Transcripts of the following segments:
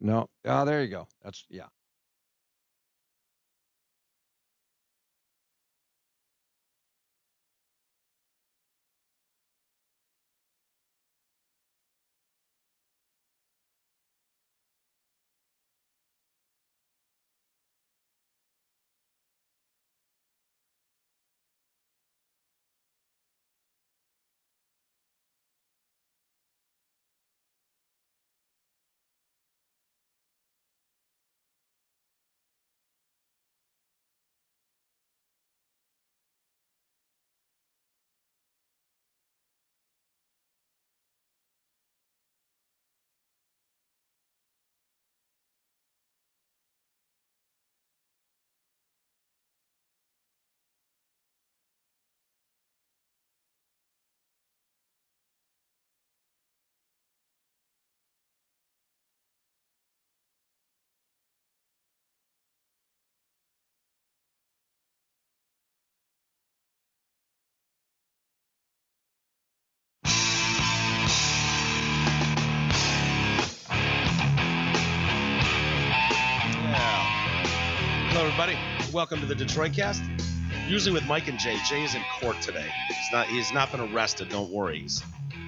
No. Ah, there you go. That's yeah. Yeah. Hello, everybody. Welcome to the Detroit Cast. Usually with Mike and Jay. Jay is in court today. He's not been arrested. Don't worry. He's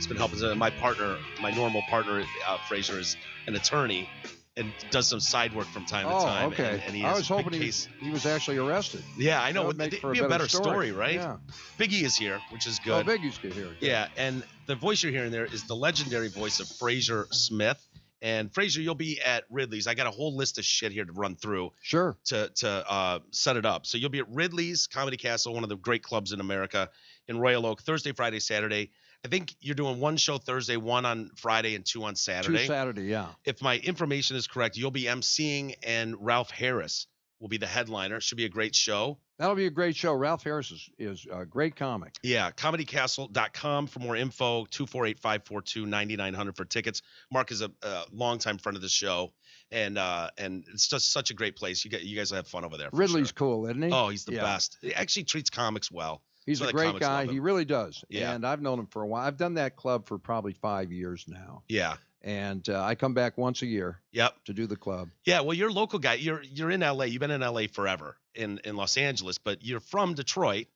been helping. My partner, my normal partner, Frazier, is an attorney and does some side work from time to time. Okay. And he I has was a big hoping case. he was actually arrested. Yeah, I know. That would make It'd for be a better story, right? Yeah. Biggie is here, which is Oh, good. Biggie's good here. Good. Yeah, and the voice you're hearing there is the legendary voice of Frazier Smith. And Frazier, you'll be at Ridley's. I got a whole list of shit here to run through Sure. to set it up. So you'll be at Ridley's Comedy Castle, one of the great clubs in America, in Royal Oak, Thursday, Friday, Saturday. I think you're doing one show Thursday, one on Friday, and two on Saturday. Two Saturday, yeah. If my information is correct, you'll be emceeing, and Ralph Harris will be the headliner. Should be a great show. That'll be a great show. Ralph Harris is a great comic. Yeah, comedycastle.com for more info, 248-542-9900 for tickets. Mark is a longtime friend of the show, and it's just such a great place. You guys will have fun over there. For Ridley's sure. cool, isn't he? Oh, he's the Yeah. best. He actually treats comics well. He's That's a why the great comics guy. love him. He really does. Yeah. And I've known him for a while. I've done that club for probably 5 years now. Yeah. And I come back once a year Yep. to do the club. Yeah. Well, you're a local guy. You're in LA. You've been in LA forever in Los Angeles, but you're from Detroit.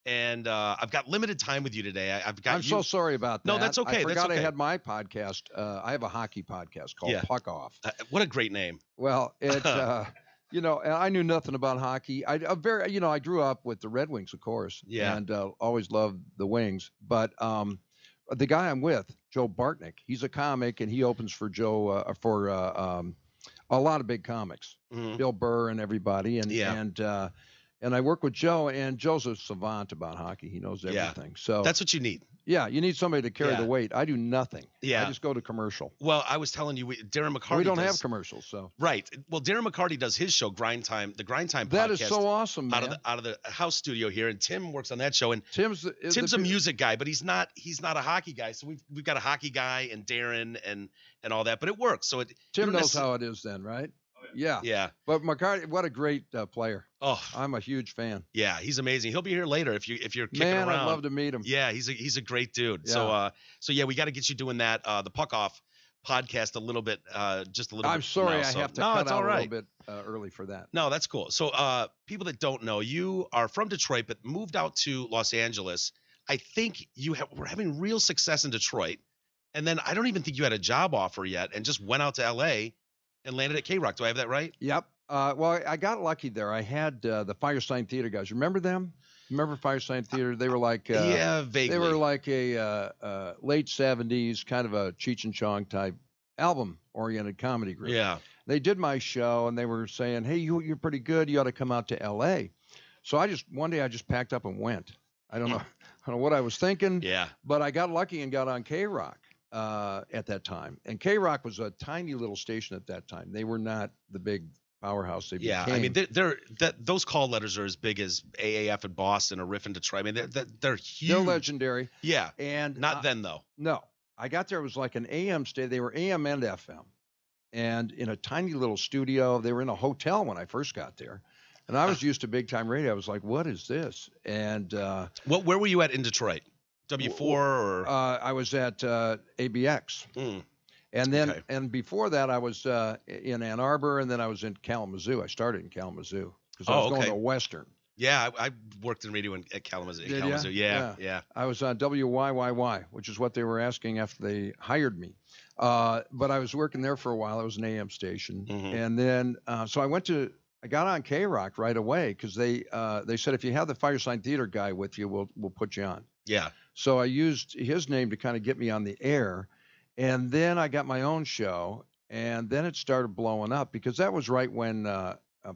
And I've got limited time with you today. I'm so sorry about that. No, that's okay. I That's forgot okay. I had my podcast. I have a hockey podcast called Yeah. Puck Off. What a great name. Well, it's and I knew nothing about hockey. I grew up with the Red Wings, of course. Yeah. And always loved the Wings. But the guy I'm with, Joe Bartnick, he's a comic, and he opens for Joe for a lot of big comics, Mhm. Bill Burr and everybody. And Yeah. and I work with Joe, and Joe's a savant about hockey. He knows Yeah. everything. So That's what you need. yeah, you need somebody to carry Yeah. the weight. I do nothing. Yeah. I just go to commercial. Well, I was telling you, Darren McCarty. We don't does, have commercials, so Right. Well, Darren McCarty does his show, Grind Time, the Grind Time that podcast. is so awesome, man. out of the house studio here, and Tim works on that show. And Tim's Tim's a music guy, but he's not a hockey guy. So we've got a hockey guy and Darren and all that, but it works. So you Tim don't knows necess- how it is then, right? Yeah. Yeah. But McCarty, what a great player. Oh, I'm a huge fan. yeah. He's amazing. He'll be here later if you're kicking Man, around. I'd love to meet him. Yeah, he's a great dude. Yeah. So yeah, we got to get you doing that the Puck Off podcast a little bit, just a little bit. I'm sorry, now, I so- have to No, cut it's out all a right. little bit early for that. No, that's cool. So people that don't know, you are from Detroit, but moved out to Los Angeles. I think were having real success in Detroit. And then I don't even think you had a job offer yet and just went out to LA and landed at K-Rock. Do I have that right? Yep. Well, I got lucky there. I had the Firestein Theater guys. Remember them? Remember Firestein Theater? They were like Yeah, vaguely. they were like a late 70s kind of a Cheech and Chong type album-oriented comedy group. Yeah. They did my show, and they were saying, "Hey, you're pretty good. You ought to come out to L.A." So one day I just packed up and went. I don't know what I was thinking. Yeah. But I got lucky and got on K-Rock at that time. And K-Rock was a tiny little station at that time. They were not the big powerhouse they Yeah. became. I mean, those call letters are as big as AAF in Boston or Riff in Detroit. I mean, they're huge. They're legendary. Yeah. And Not then though. No, I got there. It was like an AM station. They were AM and FM, and in a tiny little studio. They were in a hotel when I first got there, and I was used to big time radio. I was like, "What is this?" And Where were you at in Detroit? W4 or? I was at ABX, Mm. And and before that, I was in Ann Arbor, and then I was in Kalamazoo. I started in Kalamazoo because I was going to Western. Yeah, I worked in radio at Kalamazoo. Did ya? Yeah. I was on WYYY, which is what they were asking after they hired me. But I was working there for a while. It was an AM station, and then so I got on K-Rock right away because they said if you have the Firesign Theater guy with you, we'll put you on. Yeah. So I used his name to kind of get me on the air, and then I got my own show, and then it started blowing up because that was right when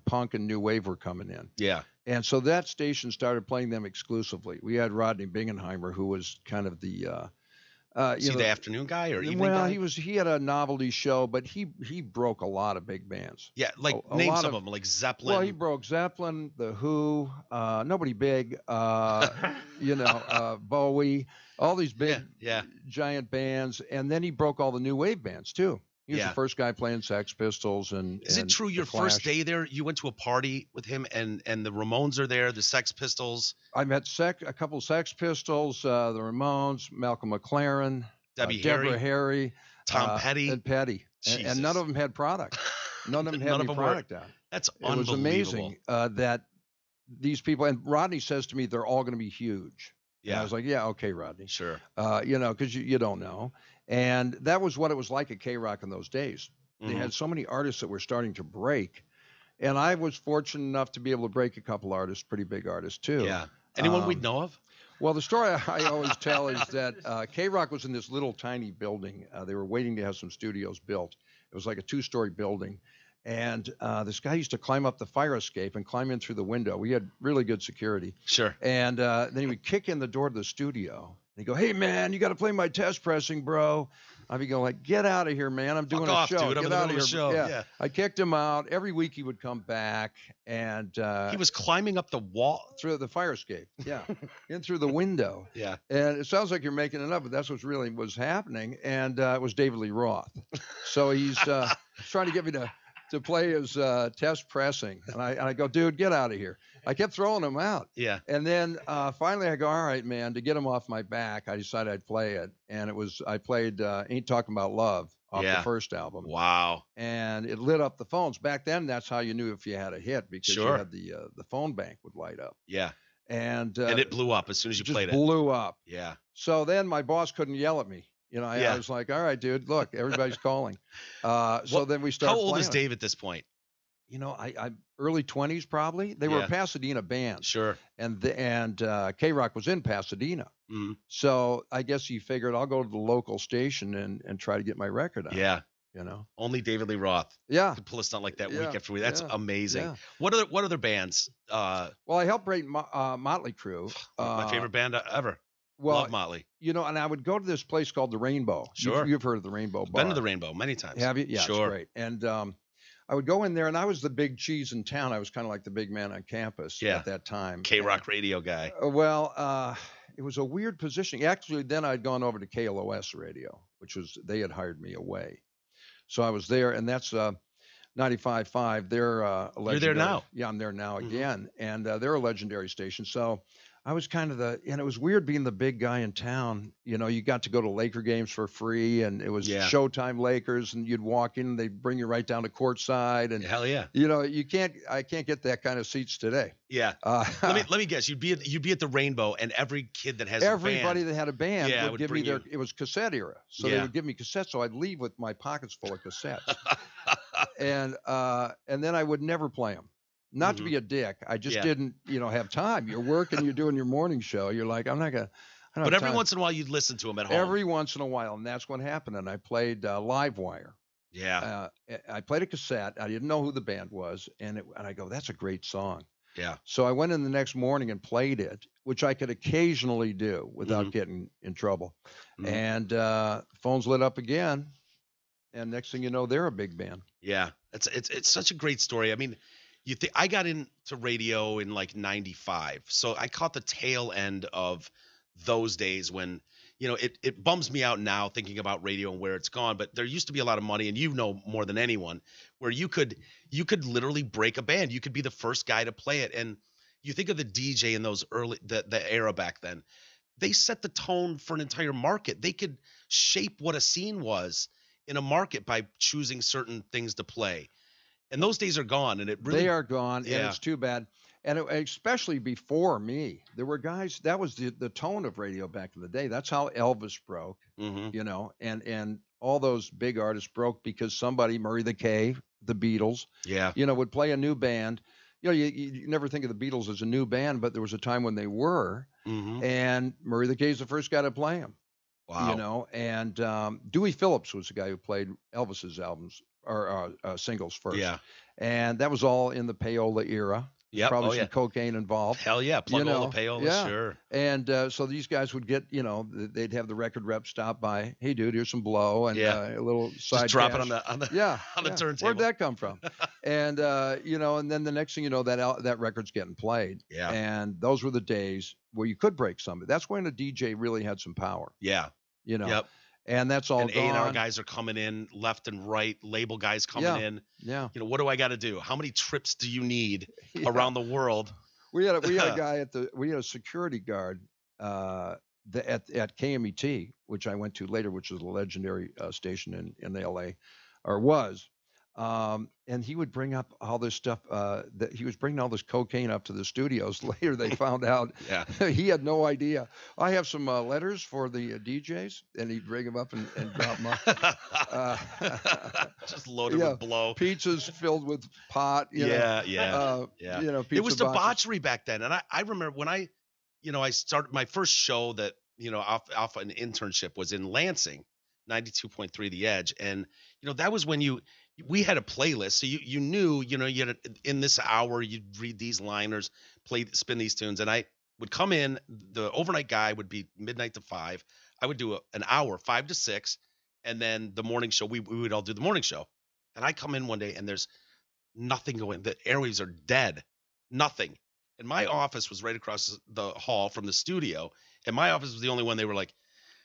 punk and new wave were coming in. Yeah. And so that station started playing them exclusively. We had Rodney Bingenheimer, who was kind of the the afternoon guy or evening guy? Well, he had a novelty show, but he broke a lot of big bands. Yeah, like name some of them, like Zeppelin. Well, he broke Zeppelin, The Who, nobody big, Bowie, all these big giant bands, and then he broke all the new wave bands too. He was the first guy playing Sex Pistols and. Is it true your first day there, you went to a party with him and the Ramones are there, the Sex Pistols? I met a couple of Sex Pistols, the Ramones, Malcolm McLaren, Deborah Harry, Tom Petty, and Petty, and none of them had product. None of them had any product out. That's unbelievable. It was amazing that these people, and Rodney says to me, they're all going to be huge. Yeah, and I was like, yeah, okay, Rodney, sure. Because you don't know. And that was what it was like at K-Rock in those days. They had so many artists that were starting to break. And I was fortunate enough to be able to break a couple artists, pretty big artists too. Yeah. Anyone we'd know of? Well, the story I always tell is that K-Rock was in this little tiny building. They were waiting to have some studios built. It was like a 2-story building. And this guy used to climb up the fire escape and climb in through the window. We had really good security. Sure. And then he would kick in the door to the studio. And he'd go, hey, man, you got to play my test pressing, bro. I'd be going like, get out of here, man. I'm doing a show. Dude. Get out of here. Show. Yeah. I kicked him out. Every week he would come back. And he was climbing up the wall. Through the fire escape. Yeah. In through the window. Yeah. And it sounds like you're making it up, but that's what really was happening. And it was David Lee Roth. So he's trying to get me to play his test pressing. And I go, dude, get out of here. I kept throwing him out. Yeah. And then finally I go, all right, man, to get him off my back, I decided I'd play it. And I played Ain't Talking About Love off the first album. Wow. And it lit up the phones. Back then, that's how you knew if you had a hit because you had the phone bank would light up. Yeah. And it blew up as soon as you played it. Blew up. Yeah. So then my boss couldn't yell at me. I was like, all right, dude, look, everybody's calling. So then we started How old playing is Dave at this point? I'm early 20s probably. They were a Pasadena band. Sure. And K-Rock was in Pasadena. Mm-hmm. So I guess he figured I'll go to the local station and try to get my record on. Yeah. Only David Lee Roth. Yeah. Could pull a stunt like that week after week. That's amazing. Yeah. What other bands? Well, I helped break Motley Crue. My favorite band ever. Well, love Motley. And I would go to this place called the Rainbow. Sure. You've heard of the Rainbow Bar. Been to the Rainbow many times. Have you? Yeah, sure. It's great. And I would go in there, and I was the big cheese in town. I was kind of like the big man on campus at that time. K-Rock radio guy. It was a weird position. Actually, then I'd gone over to KLOS radio, they had hired me away. So I was there, and that's 95.5. They're a legendary. You're there now. Yeah, I'm there now again. And they're a legendary station. So I was kind of and it was weird being the big guy in town. You got to go to Laker games for free, and it was Showtime Lakers, and you'd walk in, and they'd bring you right down to courtside. And hell yeah. I can't get that kind of seats today. Yeah. Let me guess. You'd be at the Rainbow, and every kid that has everybody that had a band would give me it was cassette era. So they would give me cassettes, so I'd leave with my pockets full of cassettes. and then I would never play them. Not to be a dick. I just didn't, have time. You're working, you're doing your morning show. You're like, I'm not going to. But every once in a while, you'd listen to them at home. Every once in a while, and that's what happened. And I played Livewire. Yeah. I played a cassette. I didn't know who the band was. And I go, that's a great song. Yeah. So I went in the next morning and played it, which I could occasionally do without getting in trouble. And phones lit up again. And next thing you know, they're a big band. Yeah. It's such a great story. I mean, I got into radio in like 95. So I caught the tail end of those days when, it bums me out now thinking about radio and where it's gone. But there used to be a lot of money, and more than anyone, where you could literally break a band. You could be the first guy to play it. And you think of the DJ in those the era back then, they set the tone for an entire market. They could shape what a scene was in a market by choosing certain things to play. And those days are gone. And it really, They are gone, and yeah. it's too bad. And especially before me, there were guys. That was the tone of radio back in the day. That's how Elvis broke, Mhm. you know, and all those big artists broke because somebody, Murray the K, the Beatles, Yeah. you know, would play a new band. You know, you never think of the Beatles as a new band, but there was a time when they were, Mhm. and Murray the K is the first guy to play them. Wow. You know, and Dewey Phillips was the guy who played Elvis's albums or singles first. Yeah. And that was all in the payola era. There's Yep. probably Oh, some yeah. cocaine involved. Hell yeah. Plug You all know, the payola. yeah. Sure. And so these guys would get, you know, they'd have the record rep stop by. Hey, dude, here's some blow and Yeah. a little side Just drop it cash. on the Yeah, on the yeah. turntable. Where'd that come from? And you know, and then the next thing you know, that record's getting played. Yeah. And those were the days where you could break somebody. That's when a DJ really had some power. Yeah. You know. Yep. And that's all And gone. A&R guys are coming in left and right, label guys coming in. Yeah. You know, what do I got to do? How many trips do you need Yeah. around the world? We had a guy we had a security guard at KMET, which I went to later, which is a legendary station in LA, or was. And he would bring up all this stuff that he was bringing all this cocaine up to the studios. Later, they found out Yeah. he had no idea. I have some letters for the DJs, and he'd bring them up and drop them up. Just loaded yeah. with blow. Pizzas filled with pot. You know, Yeah. You know, It was pizza boxes. debauchery back then. And I remember when I started my first show that, off an internship was in Lansing, 92.3 The Edge. And, that was when we had a playlist. So you knew, you had in this hour, you'd read these liners, spin these tunes. And I would come in, the overnight guy would be midnight to 5. I would do an hour, 5 to 6. And then the morning show, we would all do the morning show. And I come in one day and there's nothing going. The airwaves are dead. Nothing. And my office was right across the hall from the studio. And my office was the only one they were like,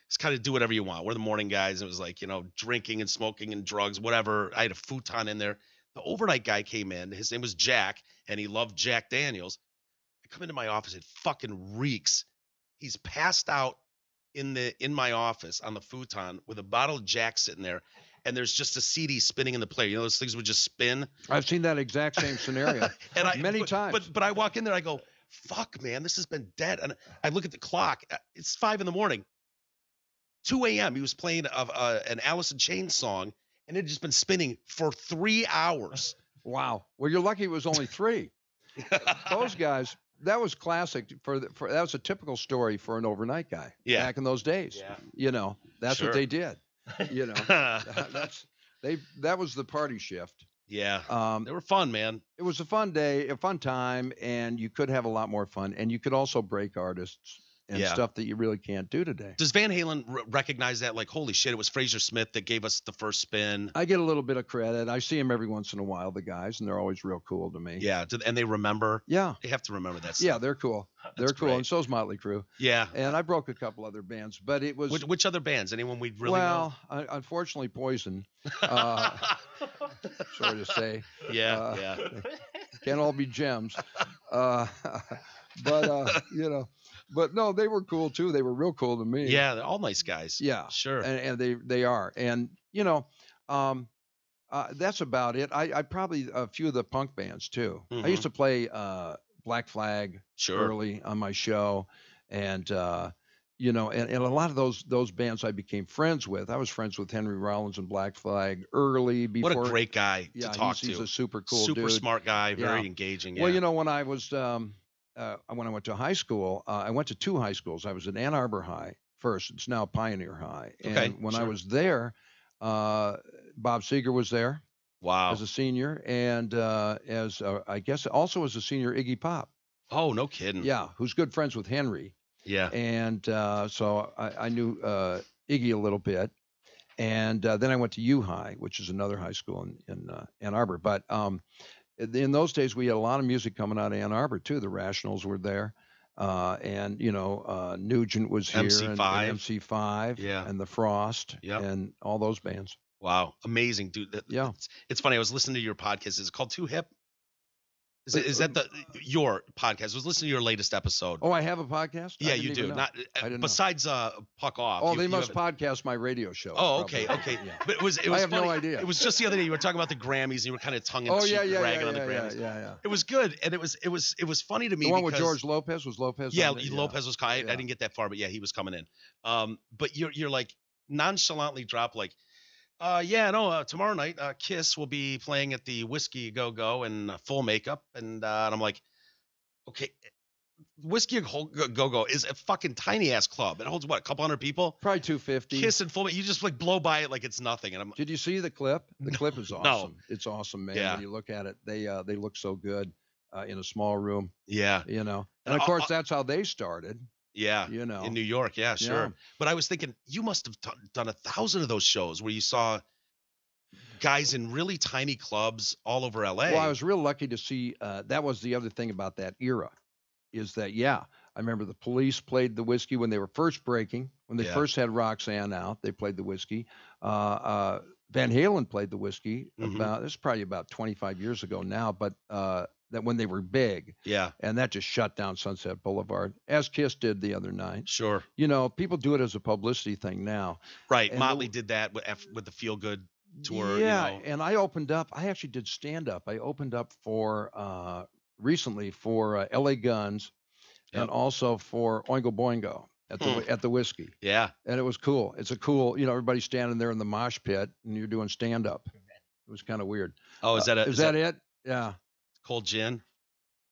just kind of do whatever you want. We're the morning guys. It was like, drinking and smoking and drugs, whatever. I had a futon in there. The overnight guy came in. His name was Jack, and he loved Jack Daniels. I come into my office. It fucking reeks. He's passed out in my office on the futon with a bottle of Jack sitting there. And there's just a CD spinning in the player. Those things would just spin. I've seen that exact same scenario many times. But I walk in there, I go, fuck, man, this has been dead. And I look at the clock. It's 5 a.m. 2 a.m. He was playing an Alice in Chains song, and it had just been spinning for 3 hours. Wow. Well, you're lucky it was only 3. Those guys, that was classic. That was a typical story for an overnight guy back in those days. Yeah. That's Sure. what they did. That was the party shift. Yeah. They were fun, man. It was a fun day, a fun time, and you could have a lot more fun, and you could also break artists and stuff that you really can't do today. Does Van Halen recognize that? Like, holy shit, it was Frazier Smith that gave us the first spin. I get a little bit of credit. I see them every once in a while, the guys, and they're always real cool to me. Yeah, and they remember. Yeah. They have to remember that stuff. Yeah, they're cool. They're cool, great. And so's Motley Crue. Yeah. And I broke a couple other bands, but it was... Which other bands? Anyone we'd really know? Unfortunately, Poison. Sorry to say. Yeah. Can't all be gems. But no, they were cool too. They were real cool to me. Yeah, they're all nice guys. Yeah, sure. And they are. And that's about it. I probably a few of the punk bands too. Mhm. I used to play Black Flag early on my show, and and a lot of those bands I became friends with. I was friends with Henry Rollins and Black Flag early. Before, what a great guy to talk to. He's a super cool super dude. smart guy, very engaging. Yeah. Well, when I was when I went to high school, I went to 2 high schools. I was at Ann Arbor High first. It's now Pioneer High. And when I was there, Bob Seger was there. Wow. As a senior, and I guess also as a senior, Iggy Pop. Oh, no kidding. Yeah, who's good friends with Henry. Yeah. And so I knew Iggy a little bit. And then I went to U High, which is another high school in Ann Arbor. But in those days, we had a lot of music coming out of Ann Arbor, too. The Rationals were there. And Nugent was here. MC5. And MC5. And The Frost. And all those bands. Wow. Amazing, dude. It's funny. I was listening to your podcast. Is it called Too Hip? Is that your podcast? I was listening to your latest episode. Oh, I have a podcast? Yeah, I you didn't do. even know. Not I didn't know. besides Puck Off. Oh, they you must have podcast my radio show. Oh, probably. okay. Yeah. But it was I have funny. no idea. It was just the other day you were talking about the Grammys and you were kind of tongue in Oh, cheek yeah, ragging on the Grammys. yeah. It was good, and it was funny to me. The one because, with George Lopez was Lopez. Yeah, on it? Lopez was. I didn't get that far, but yeah, he was coming in. But you're like nonchalantly drop like, tomorrow night, Kiss will be playing at the Whiskey Go Go in full makeup, and I'm like, okay. Whiskey Go Go is a fucking tiny ass club. It holds what, a couple hundred people? Probably 250. Kiss and full. You just like blow by it like it's nothing. And I'm. Did you see the clip? The clip is awesome. No. It's awesome, man. Yeah. When you look at it, they look so good in a small room. Yeah. And of course that's how they started. Yeah. In New York. Yeah, sure. Yeah. But I was thinking you must have done 1,000 of those shows where you saw guys in really tiny clubs all over LA. Well, I was real lucky to see. That was the other thing about that era, is that I remember the Police played the Whiskey when they were first breaking. When they first had Roxanne out, they played the Whiskey. Van Halen played the Whiskey. This is probably about 25 years ago now, but that when they were big. Yeah. And that just shut down Sunset Boulevard, as Kiss did the other night. Sure. People do it as a publicity thing now. Right. And Motley did that with the Feel Good tour. Yeah. And I actually did stand up. I opened up for recently for LA Guns and also for Oingo Boingo at the Whiskey. Yeah. And it was cool. It's a cool, everybody's standing there in the mosh pit and you're doing stand up. It was kind of weird. Oh, is that it? Yeah. Cold gin?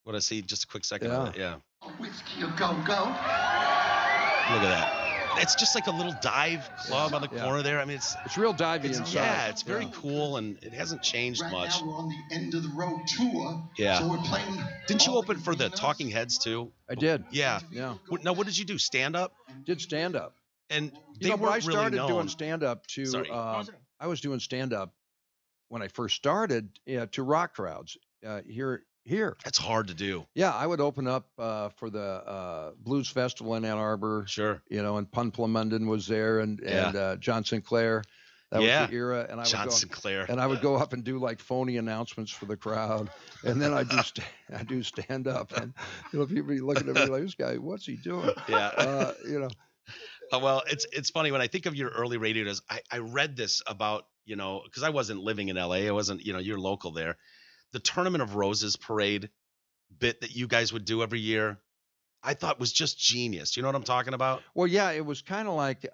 What I see, just a quick second of it. Yeah. Whiskey go go. Look at that. It's just like a little dive club on the corner there. I mean, it's real divey inside. Yeah, it's very cool, and it hasn't changed much. Right now we're on the end of the road tour. Yeah. So we're playing. Didn't you open for the Talking Heads too? I did. Yeah. Yeah. Now, what did you do? Stand up? Did stand up. And I started doing stand up to. Sorry. I was doing stand up when I first started to rock crowds here. That's hard to do. Yeah, I would open up for the Blues Festival in Ann Arbor. Sure. And Pun Plumundon was there, and John Sinclair. That was the era, and Sinclair. And I would go up and do like phony announcements for the crowd, and then I do stand up, and people be looking at me like, this guy, what's he doing? Yeah. Well, it's funny when I think of your early radio days. I read this about because I wasn't living in LA. I wasn't you're local there. The Tournament of Roses parade bit that you guys would do every year, I thought was just genius. You know what I'm talking about? Well, yeah, it was kind of like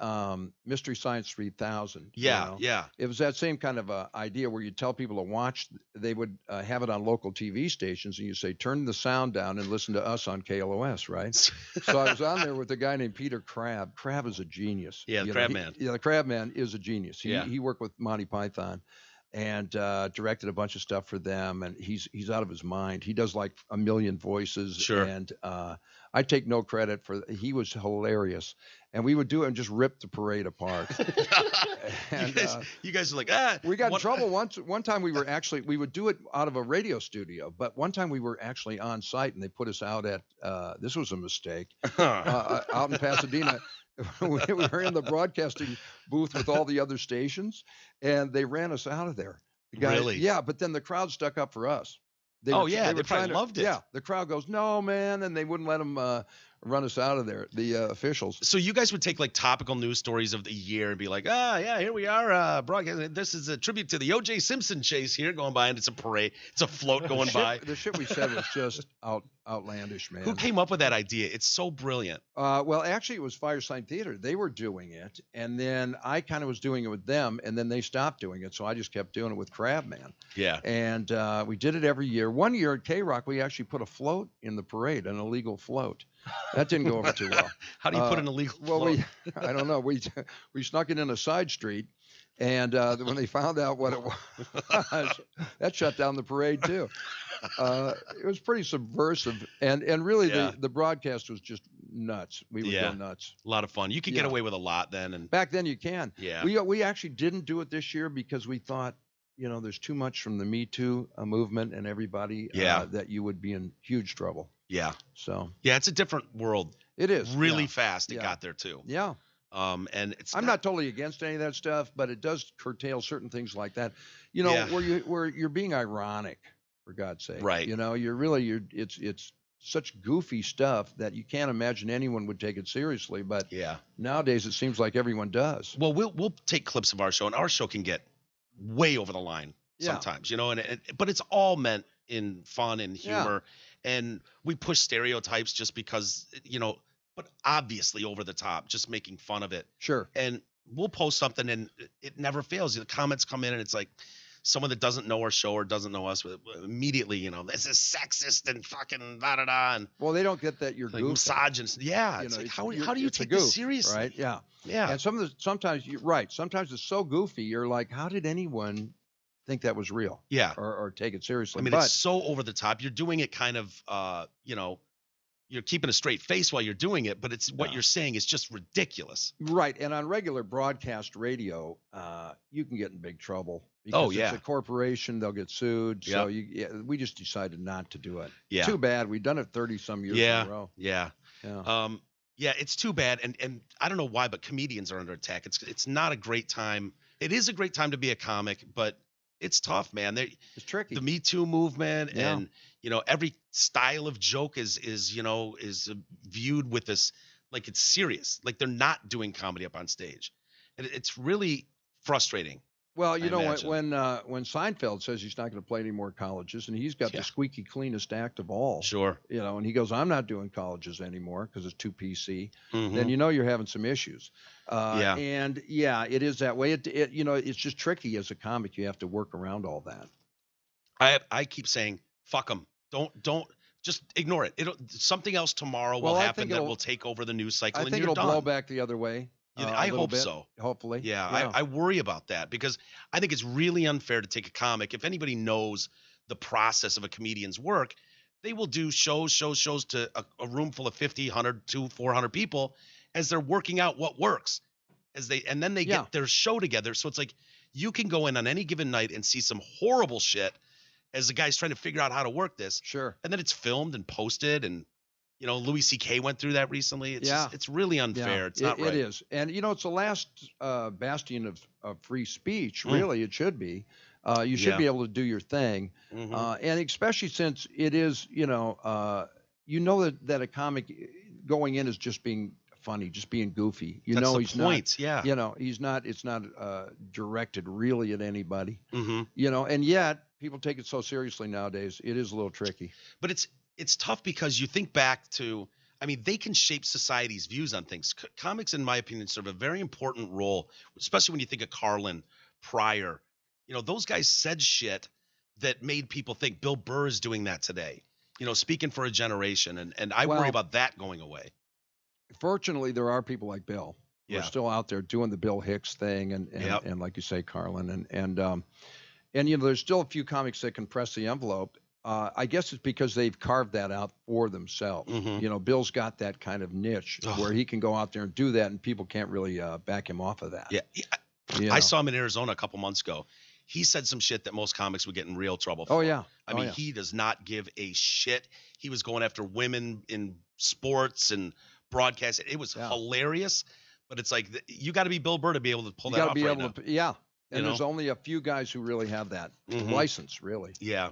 Mystery Science 3000. Yeah, yeah. It was that same kind of idea where you tell people to watch. They would have it on local TV stations, and you say, turn the sound down and listen to us on KLOS, right? So I was on there with a guy named Peter Crabb. Crabb is a genius. Yeah, the Crab Man. The Crab Man is a genius. He worked with Monty Python and directed a bunch of stuff for them, and he's out of his mind. He does like a million voices. Sure. And I take no credit for. He was hilarious, and we would do it and just rip the parade apart. And, you guys are like, we got in trouble once. One time we would do it out of a radio studio, but one time we were actually on site, and they put us out at. This was a mistake. Out in Pasadena. We were in the broadcasting booth with all the other stations, and they ran us out of there. Really? Yeah, but then the crowd stuck up for us. They probably loved it. Yeah, the crowd goes, no, man, and they wouldn't let them run us out of there, the officials. So you guys would take like topical news stories of the year and be like, here we are, broadcasting. This is a tribute to the O.J. Simpson chase here going by, and it's a parade. It's a float going by. The shit we said was just outlandish, man. Who came up with that idea? It's so brilliant. Well, actually, it was Fireside Theater. They were doing it, and then I kind of was doing it with them, and then they stopped doing it, so I just kept doing it with Crabman. Yeah. And we did it every year. One year at K-Rock, we actually put a float in the parade, an illegal float. That didn't go over too well. How do you put an illegal float? Well, I don't know. We snuck it in a side street, and when they found out what it was, that shut down the parade too. It was pretty subversive, and really the broadcast was just nuts. We would go nuts. A lot of fun. You could get away with a lot then. And back then you can. Yeah. We actually didn't do it this year because we thought, there's too much from the Me Too movement and everybody that you would be in huge trouble. Yeah. So. Yeah, it's a different world. It is. Really fast. It got there too. Yeah. And I'm not totally against any of that stuff, but it does curtail certain things like that. Where you're being ironic for God's sake. Right. It's such goofy stuff that you can't imagine anyone would take it seriously. But Yeah. nowadays it seems like everyone does. Well, we'll take clips of our show, and our show can get way over the line Yeah. sometimes, but it's all meant in fun and Yeah. humor, and we push stereotypes just because, but obviously over the top, just making fun of it. Sure. And we'll post something, and it never fails. The comments come in, and it's like someone that doesn't know our show or doesn't know us immediately, this is sexist and fucking da da da, and Well, they don't get that you're like goofy. misogynist. Yeah, it's like, how do you it's a take this goof, seriously? right? Yeah. Yeah. And sometimes you're right. Sometimes it's so goofy. You're like, how did anyone think that was real? Yeah. Or take it seriously? I mean, but it's so over the top. You're doing it kind of, you're keeping a straight face while you're doing it, but it's what you're saying is just ridiculous. right. And on regular broadcast radio, you can get in big trouble. Oh, Because yeah. it's a corporation, they'll get sued. So we just decided not to do it. Yeah. Too bad. We've done it 30 some years in a row. Yeah. Yeah. Yeah, it's too bad, and I don't know why, but comedians are under attack. It's not a great time. It is a great time to be a comic, but it's tough, man. It's tricky. The Me Too movement, Yeah. and every style of joke is viewed with this like it's serious, like they're not doing comedy up on stage, and it's really frustrating. Well, I imagine. when Seinfeld says he's not going to play any more colleges, and he's got the squeaky cleanest act of all, Sure. and he goes, I'm not doing colleges anymore because it's too PC. Mhm. Then you're having some issues. Yeah. And it is that way. It's just tricky as a comic. You have to work around all that. I keep saying fuck them. Don't just ignore it. Something else tomorrow will Well, I happen think that it'll- will take over the news cycle, I and think you're it'll done. blow back the other way. I a little hope bit, so. Hopefully. Yeah, I worry about that because I think it's really unfair to take a comic. If anybody knows the process of a comedian's work, they will do shows to a room full of 50, 100, 200, 400 people as they're working out what works. And then they get their show together. So it's like you can go in on any given night and see some horrible shit as the guy's trying to figure out how to work this. Sure. And then it's filmed and posted, and Louis C.K. went through that recently. It's really unfair. Yeah, It's not right. It is. And, it's the last bastion of free speech, Mm. really. It should be. You should be able to do your thing. Mhm. And especially since it is, that a comic going in is just being funny, just being goofy. That's the He's point. not, Yeah. he's not, it's not directed really at anybody, hmm and yet people take it so seriously nowadays. It is a little tricky. But it's tough because you think back to, they can shape society's views on things. Comics, in my opinion, serve a very important role, especially when you think of Carlin, Pryor. Those guys said shit that made people think. Bill Burr is doing that today, speaking for a generation. And I worry Well, about that going away. Fortunately, there are people like Bill who Yeah. are still out there doing the Bill Hicks thing, and like you say, Carlin, and there's still a few comics that can press the envelope. I guess it's because they've carved that out for themselves. Mhm. Bill's got that kind of niche Ugh. where he can go out there and do that, and people can't really back him off of that. Yeah. You I know. saw him in Arizona a couple months ago. He said some shit that most comics would get in real trouble for. Oh yeah. He does not give a shit. He was going after women in sports and broadcast. It was hilarious, but it's like you got to be Bill Burr to be able to pull You that got to off be right able now. to. Yeah. And You there's know? only a few guys who really have that Mhm. license, really. Yeah.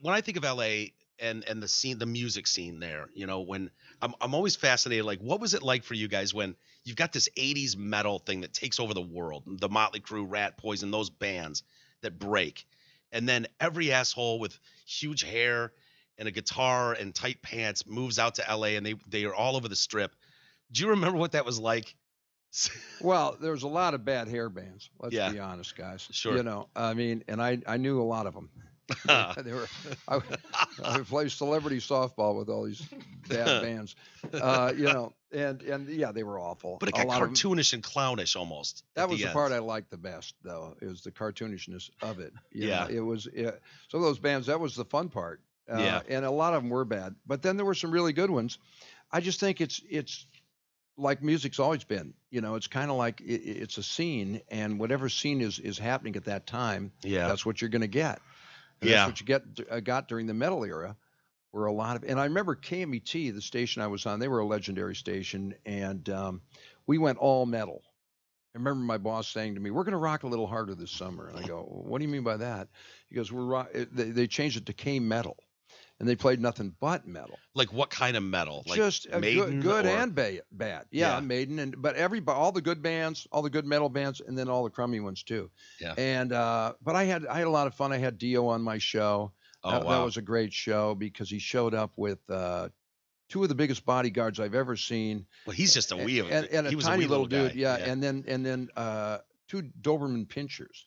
When I think of LA and the scene, the music scene there, when I'm always fascinated, like what was it like for you guys when you've got this 80s metal thing that takes over the world, the Motley Crue, Rat Poison, those bands that break, and then every asshole with huge hair and a guitar and tight pants moves out to LA and they are all over the strip. Do you remember what that was like? Well, there's a lot of bad hair bands. Let's Yeah. be honest, guys. Sure. And I knew a lot they were. I played celebrity softball with all these bad bands. They were awful. But it A got lot of 'em- cartoonish and clownish almost. That was the part I liked the best, though. It was the cartoonishness of it. Yeah. It was some of those bands. That was the fun part. Yeah. And a lot of them were bad, but then there were some really good ones. I just think it's like music's always been. It's kind of like it's a scene, and whatever scene is happening at that time, Yeah. that's what you're going to get. And Yeah. that's what you got during the metal era, where a lot of. And I remember KMET, the station I was on, they were a legendary station, and we went all metal. I remember my boss saying to me, "We're going to rock a little harder this summer." And I go, "What do you mean by that?" He goes, They changed it to K metal, and they played nothing but metal. Like what kind of metal? Like Just a Maiden good or... and bad. Yeah, Yeah. Maiden, but everybody, all the good bands, all the good metal bands, and then all the crummy ones too. Yeah. And but I had a lot of fun. I had Dio on my show. Oh, That wow. was a great show because he showed up with two of the biggest bodyguards I've ever seen, Well, he's just a wee of and a he was tiny a wee little guy. dude. Yeah, and then two Doberman pinchers,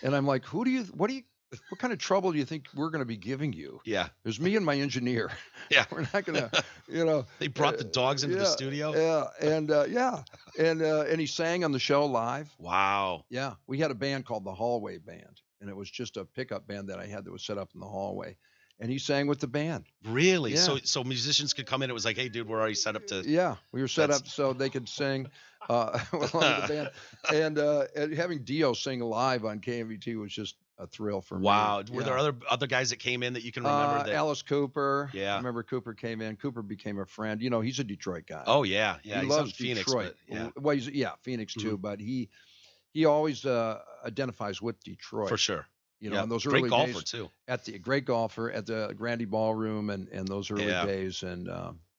and I'm like, what kind of trouble do you think we're going to be giving you? Yeah. There's me and my engineer. Yeah. We're not gonna, you know. They brought the dogs into the studio. Yeah, and he sang on the show live. Wow. Yeah, we had a band called the Hallway Band, and it was just a pickup band that I had that was set up in the hallway, and he sang with the band. Really? Yeah. So musicians could come in. It was like, hey, dude, we're already set up to. Yeah, we were set That's- up so they could sing along with the band, and having Dio sing live on KMVT was just a thrill for me. Wow. Were Yeah. there other guys that came in that you can remember? That... Alice Cooper. Yeah. I remember Cooper came in. Cooper became a friend. You know, he's a Detroit guy. Oh yeah, yeah. he He's loves on Phoenix, Detroit. but yeah, Well, Phoenix too, but he always identifies with Detroit. for sure. You know, Yeah. in those Great early golfer days, too. at the great golfer at the Grandy Ballroom and those early Yeah. days, and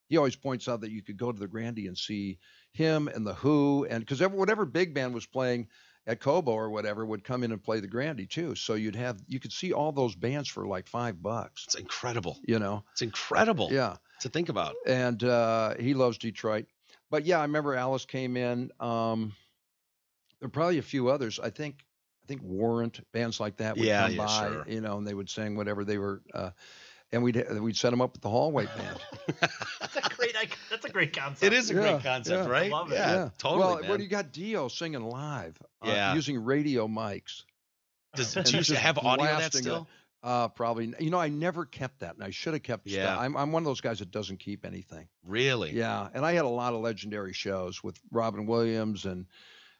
he always points out that you could go to the Grandy and see him and the Who, and because whatever big band was playing at Cobo or whatever would come in and play the Grandy too, so you could see all those bands for like $5. It's incredible. You know, It's incredible. yeah, To think about. and he loves Detroit. But yeah, I remember Alice came in. There were probably a few others. I think Warrant, bands like that would Yeah, come yeah, by, sure. you know, and they would sing whatever they were, and we'd set them up with the Hallway Band. That's a great concept. It is a Yeah, great concept, yeah. right? I love it. Yeah, totally. Well, man. when you got Dio singing live, Yeah. using radio mics, Do you just have audio of that blasting still? probably. You know, I never kept that, and I should have kept Yeah. stuff. I'm one of those guys that doesn't keep anything. Really? Yeah, and I had a lot of legendary shows with Robin Williams and,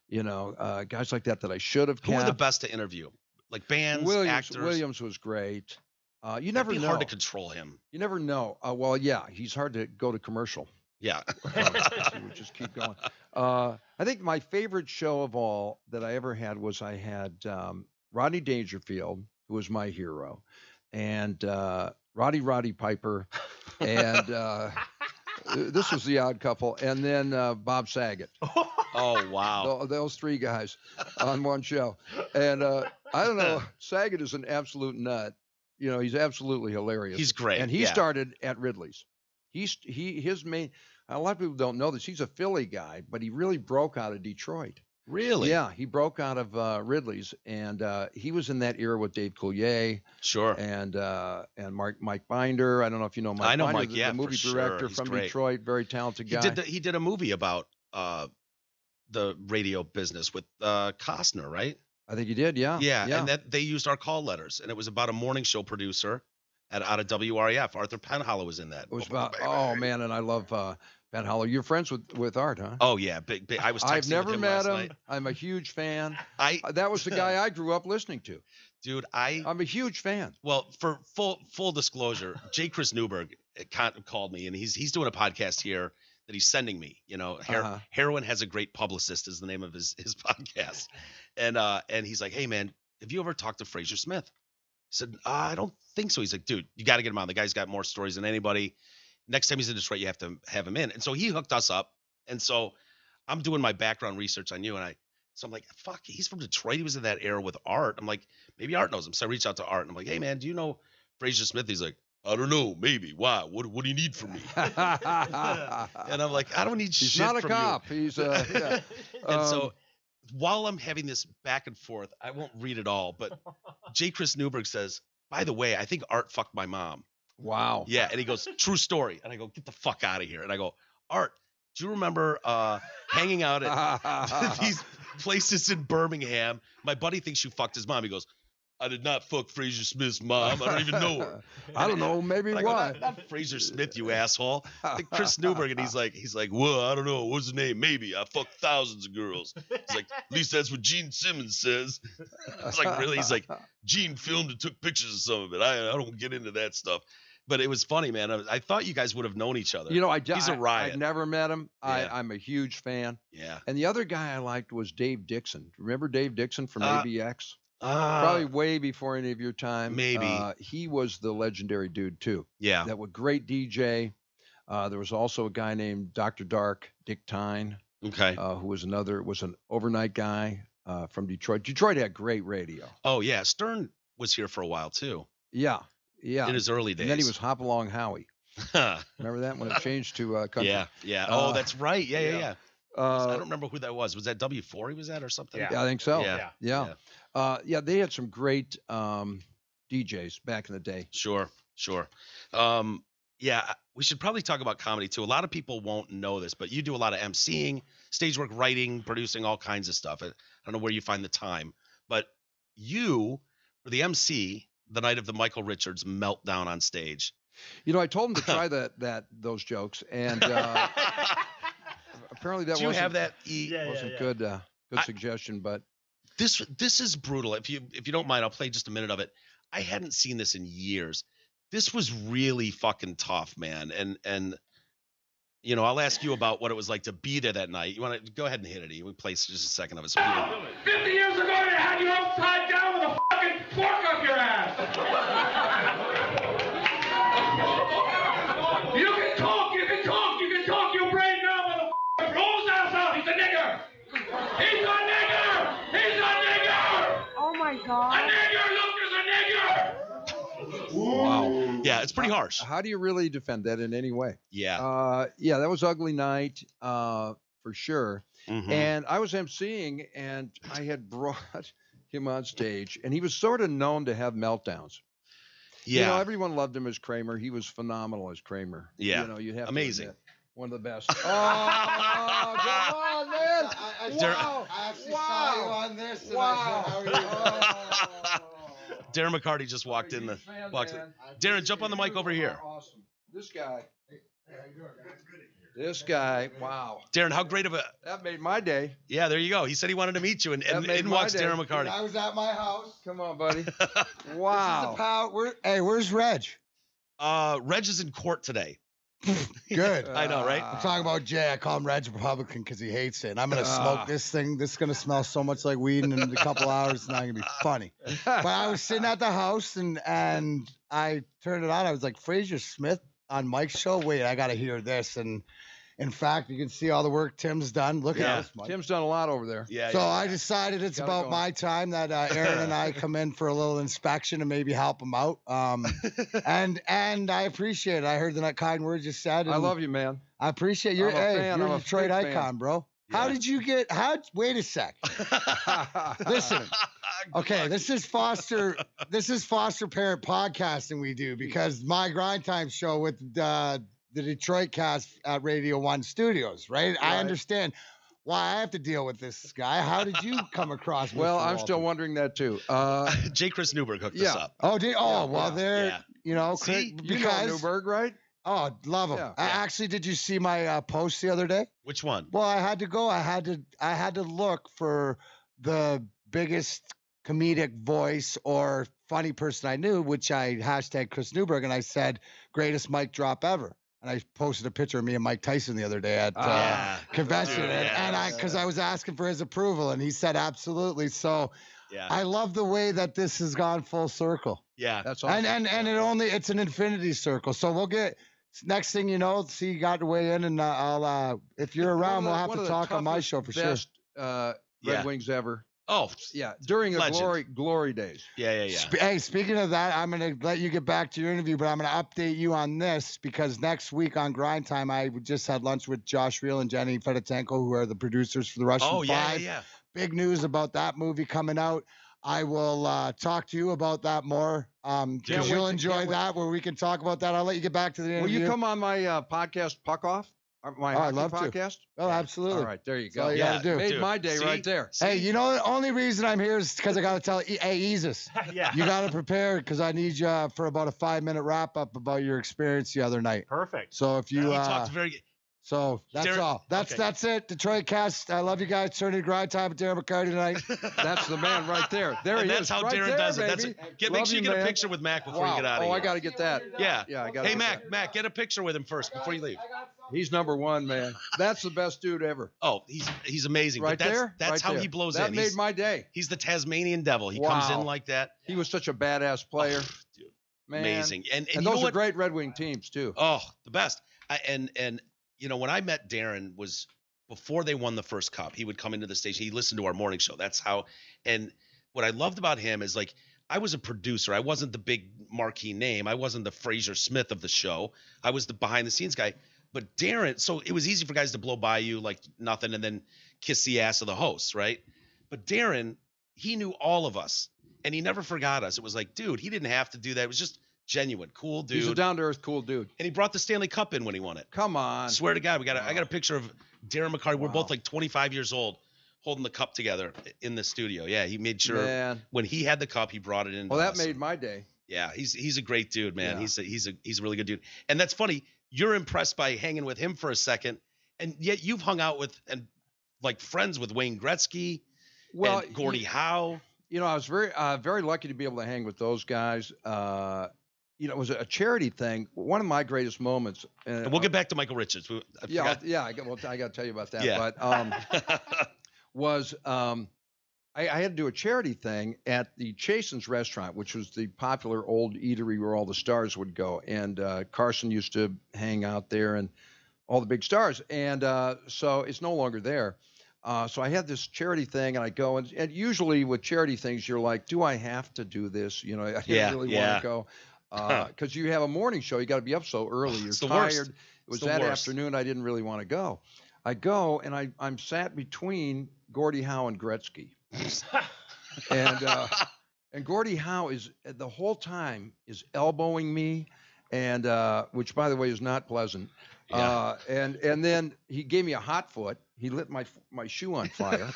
you know, guys like that I should have Who kept. are the best to interview? Like bands, actors. Williams was great. You It'd never be know. hard to control him. You never know. Well, yeah, he's hard to go to commercial. Yeah. He would just keep going. I think my favorite show of all that I ever had was I had Rodney Dangerfield, who was my hero, and Roddy Piper, and this was the Odd Couple, and then Bob Saget. Oh wow. Those three guys on one show. And I don't know, Saget is an absolute nut. You know, he's absolutely hilarious. He's great. And he yeah. started at Ridley's. His main, a lot of people don't know this. He's a Philly guy, but he really broke out of Detroit. Really? Yeah, he broke out of Ridley's, and he was in that era with Dave Coulier Sure. and Mike Binder. I don't know if you know Mike. I know Binder, Mike, yeah, the movie for sure. director He's from great. Detroit, very talented guy. He did a movie about the radio business with Costner, right? I think he did. Yeah. Yeah, and that they used our call letters, and it was about a morning show producer out of WREF. Arthur Penhollow was in that. It was about, oh man, and I love Pat Hollow. You're friends with Art, huh? Oh yeah, big. I was. I've texting never with him met last him. night. I'm a huge fan. I That was the guy I grew up listening to. dude, I'm a huge fan. well, for full disclosure, J. Chris Newberg called me, and he's doing a podcast here that he's sending me. You know, Heroin Has a Great Publicist is the name of his podcast, and he's like, hey man, have you ever talked to Frazier Smith? I said, I don't think so. He's like, dude, you got to get him on. The guy's got more stories than anybody. Next time he's in Detroit, you have to have him in. And so he hooked us up. And so I'm doing my background research on you. So I'm like, fuck, he's from Detroit. He was in that era with Art. I'm like, maybe Art knows him. So I reached out to Art and I'm like, hey man, do you know Frazier Smith? He's like, I don't know, maybe. Why? What do you need from me? And I'm like, I don't need He's shit not a from cop. He's yeah. And so while I'm having this back and forth, I won't read it all, but J. Chris Newberg says, by the way, I think Art fucked my mom. Wow. Yeah. And he goes, true story. And I go, get the fuck out of here. And I go, Art, do you remember hanging out at these places in Birmingham? My buddy thinks you fucked his mom. He goes, I did not fuck Frazier Smith's mom. I don't even know her. I don't know. Maybe And I go, why? not Frazier Smith, you asshole. Like Chris Newberg, and he's like, well, I don't know. What's his name? Maybe I fucked thousands of girls. He's like, at least that's what Gene Simmons says. I was like, really? He's like, Gene filmed and took pictures of some of it. I don't get into that stuff. But it was funny, man. I thought you guys would have known each other. You know, He's a riot. I've never met him. Yeah. I'm a huge fan. Yeah. And the other guy I liked was Dave Dixon. Remember Dave Dixon from ABX? Ah. Probably way before any of your time. Maybe. He was the legendary dude too. Yeah. That was great DJ. There was also a guy named Dr. Dark, Dick Tyne, Okay. who was an overnight guy from Detroit. Detroit had great radio. Oh yeah, Stern was here for a while too. Yeah. In his early days. And then he was Hop Along Howie. Remember that when it changed to country? Yeah. Oh, that's right. Yeah. I don't Uh, remember who that was. Was that W4 he was at or something? yeah, I think so. Yeah. Yeah, they had some great DJs back in the day. Sure. Yeah, we should probably talk about comedy too. A lot of people won't know this, but you do a lot of emceeing, stage work, writing, producing, all kinds of stuff. I don't know where you find the time, but you were the MC the night of the Michael Richards meltdown on stage. You know, I told him to try those jokes, and apparently that Do you wasn't, have that? wasn't good suggestion, but This is brutal. If you don't mind, I'll play just a minute of it. I hadn't seen this in years. This was really fucking tough, man. And you know, I'll ask you about what it was like to be there that night. You want to go ahead and hit it? We play just a second of it. So 50 years ago, they had you upside down with a fucking fork up your ass. You can talk, your brain now, motherfucker. Blow his ass out. He's a nigger. He's a nigger. Oh my God. A nigger, look, there's a nigger. wow. yeah, it's pretty harsh. How do you really defend that in any way? Yeah. Yeah, that was ugly night for sure. Mhm. And I was emceeing, and I had brought him on stage, and he was sort of known to have meltdowns. Yeah. You know, everyone loved him as Kramer. He was phenomenal as Kramer. Yeah. You know, you have Amazing. to admit, one of the best. Oh, come on, man. Wow. I actually saw you on this, and I said, how are you? Darren McCarty just walked in. Darren, jump on the mic over here. Awesome. This guy. This guy. Wow. Darren, how great of a... That made my day. Yeah, there you go. He said he wanted to meet you, and made in my walks day. Darren McCarty. I was at my house. Come on, buddy. This is Wow. the power. Where's Reg? Reg is in court today. Good. I know, right? I'm talking about Jay. I call him Reg Republican because he hates it. And I'm going to smoke this thing. This is going to smell so much like weed in a couple hours. It's not going to be funny. But I was sitting at the house, and I turned it on. I was like, Frazier Smith on Mike's show? Wait, I got to hear this. And in fact, you can see all the work Tim's done. Look at this, Mike. Tim's done a lot over there. Yeah. So I decided it's Got it about going. my time that Aaron and I come in for a little inspection and maybe help him out. And I appreciate it. I heard the kind words you said. I and love you, man. I appreciate you're I'm a fan. you're I'm a a Detroit big fan. icon, bro. How did you get? Wait a sec. Listen. Okay, this is foster parent podcasting we do because my Grind Time show with the Detroit cast at Radio 1 Studios, right? I understand why I have to deal with this guy. How did you come across Well, Mr. I'm still Walton? wondering that too. J. Chris Newberg hooked us up. Oh, well, yeah, they're, yeah. you know, See? You know because, Newberg, right? oh, love him. Yeah. Actually, did you see my post the other day? Which one? Well, I had to go. I had to look for the biggest comedic voice or funny person I knew, which I hashtag Chris Newberg, and I said greatest mic drop ever. And I posted a picture of me and Mike Tyson the other day at convention, Dude, yeah. because I was asking for his approval, and he said absolutely. So Yeah. I love the way that this has gone full circle. Yeah. That's awesome. And it's an infinity circle. So we'll get next thing you know, see you got to weigh in, and I'll if you're around, we'll have to talk on my show for sure. Best Yeah. Red Wings ever. Oh, Yeah, during the Legend. glory days. yeah. Hey, speaking of that, I'm going to let you get back to your interview, but I'm going to update you on this because next week on Grind Time, I just had lunch with Josh Reel and Jenny Fedotenko, who are the producers for the Russian Oh, yeah, Five. yeah. Big news about that movie coming out. I will talk to you about that more Can't because wait you'll to- enjoy can't wait. that where we can talk about that. I'll let you get back to the Will interview. you come on my podcast, Puck Off? My Oh, I'd hockey love to. podcast? Oh, absolutely. All right, there you That's all go. you Yeah, gotta do. Made dude. my day See? right there. Hey, you know the only reason I'm here is because I got to tell Jesus. Yeah. You got to prepare because I need you for about a 5-minute wrap up about your experience the other night. Perfect. So if you He talked very. So that's Darren- all. That's it. Detroit Cast. I love you guys. Turn to grind time with Darren McCarty tonight. That's the man right there. There And he that's is. how right Darren there, does it. baby. Make Love sure you you, get a man. picture with Mac before Wow. you get out of Oh, here. I got to get that. Yeah. Yeah, I got. Hey, Mac, get a picture with him first before you leave. He's number one, man. That's the best dude ever. Oh, he's amazing. Right but that's, there. That's right how there. he blows that in. That made my day. He's the Tasmanian devil. He comes in like that. He was such a badass player. Oh, dude, man. amazing. And those you know are what? great Red Wing teams too. Oh, the best. And when I met Darren was before they won the first cup. He would come into the station. He listened to our morning show. That's how. And what I loved about him is like I was a producer. I wasn't the big marquee name. I wasn't the Frazier Smith of the show. I was the behind the scenes guy. But Darren, so it was easy for guys to blow by you like nothing and then kiss the ass of the host, right? But Darren, he knew all of us and he never forgot us. It was like, dude, he didn't have to do that. It was just genuine, cool dude. He's a down to earth, cool dude. And he brought the Stanley Cup in when he won it. Come on. I swear to God, I got a picture of Darren McCarty. We're both like 25 years old, holding the cup together in the studio. Yeah, he made sure when he had the cup, he brought it in. Well, that made my day. Yeah, he's a great dude, man. Yeah. He's a really good dude. And that's funny. You're impressed by hanging with him for a second, and yet you've hung out with and like friends with Wayne Gretzky, and Gordie Howe. You know, I was very lucky to be able to hang with those guys. It was a charity thing. One of my greatest moments. And we'll get back to Michael Richards. I got to tell you about that. Yeah. But I had to do a charity thing at the Chasen's restaurant, which was the popular old eatery where all the stars would go. And Carson used to hang out there and all the big stars. And so it's no longer there. So I had this charity thing and I go and usually with charity things, you're like, do I have to do this? You know, I didn't really want to go. Because you have a morning show, you got to be up so early. You're tired. Worst. It was that afternoon. I didn't really want to go. I go and I'm sat between Gordie Howe and Gretzky, and Gordie Howe is the whole time is elbowing me, and which by the way is not pleasant. Yeah. And then he gave me a hot foot. He lit my shoe on fire.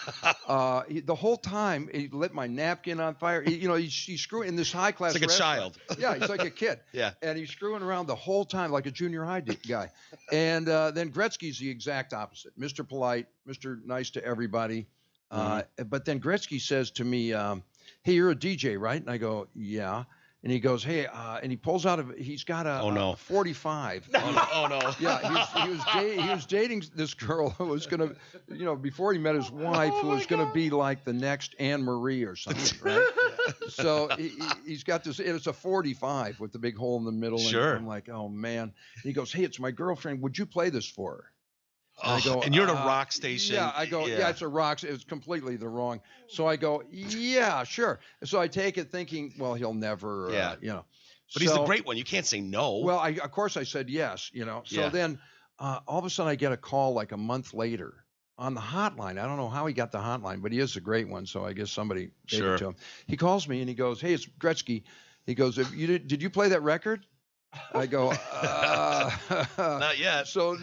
The whole time he lit my napkin on fire. He's screwing in this high class. It's like restaurant. a child. Yeah, he's like a kid. Yeah. And he's screwing around the whole time like a junior high guy. And then Gretzky's the exact opposite. Mr. Polite, Mr. Nice to everybody. But then Gretzky says to me, "Hey, you're a DJ, right?" And I go, "Yeah." And he goes, "Hey," and he pulls out he's got a 45. Oh no. Yeah, he was dating this girl who was gonna, before he met his wife, who was gonna be like the next Anne Marie or something, right? So he's got this. It's a 45 with the big hole in the middle. Sure. And I'm like, oh man. And he goes, "Hey, it's my girlfriend. Would you play this for her?" I go, and you're at a rock station. Yeah, I go, yeah, it's a rock. It's completely the wrong. So I go, yeah, sure. So I take it thinking, well, he'll never, But he's the great one. You can't say no. Well, of course I said yes, So then all of a sudden I get a call like a month later on the hotline. I don't know how he got the hotline, but he is a great one. So I guess somebody gave it to him. He calls me and he goes, "Hey, it's Gretzky." He goes, did you play that record?" I go, not yet. So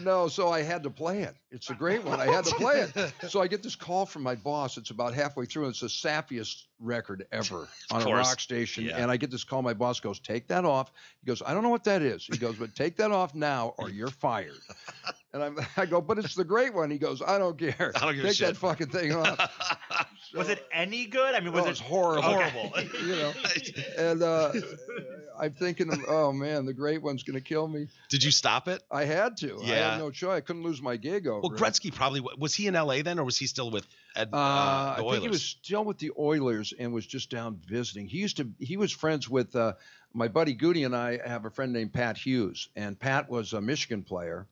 I had to play it. It's a great one. I had to play it. So I get this call from my boss. It's about halfway through. And it's the sappiest record ever on a rock station. Yeah. And I get this call. My boss goes, "Take that off." He goes, "I don't know what that is." He goes, "But take that off now or you're fired." And I go, "But it's the great one." He goes, "I don't care. I don't give a Take shit. that fucking thing off." Was it any good? I mean, was it's it horrible? Horrible. And I'm thinking, oh man, the great one's gonna kill me. Did you stop it? I had to. Yeah. I had no choice. I couldn't lose my gig over Well, Gretzky probably was he in LA then, or was he still with the Oilers? I think he was still with the Oilers and was just down visiting. He was friends with my buddy Goody, and I have a friend named Pat Hughes, and Pat was a Michigan player.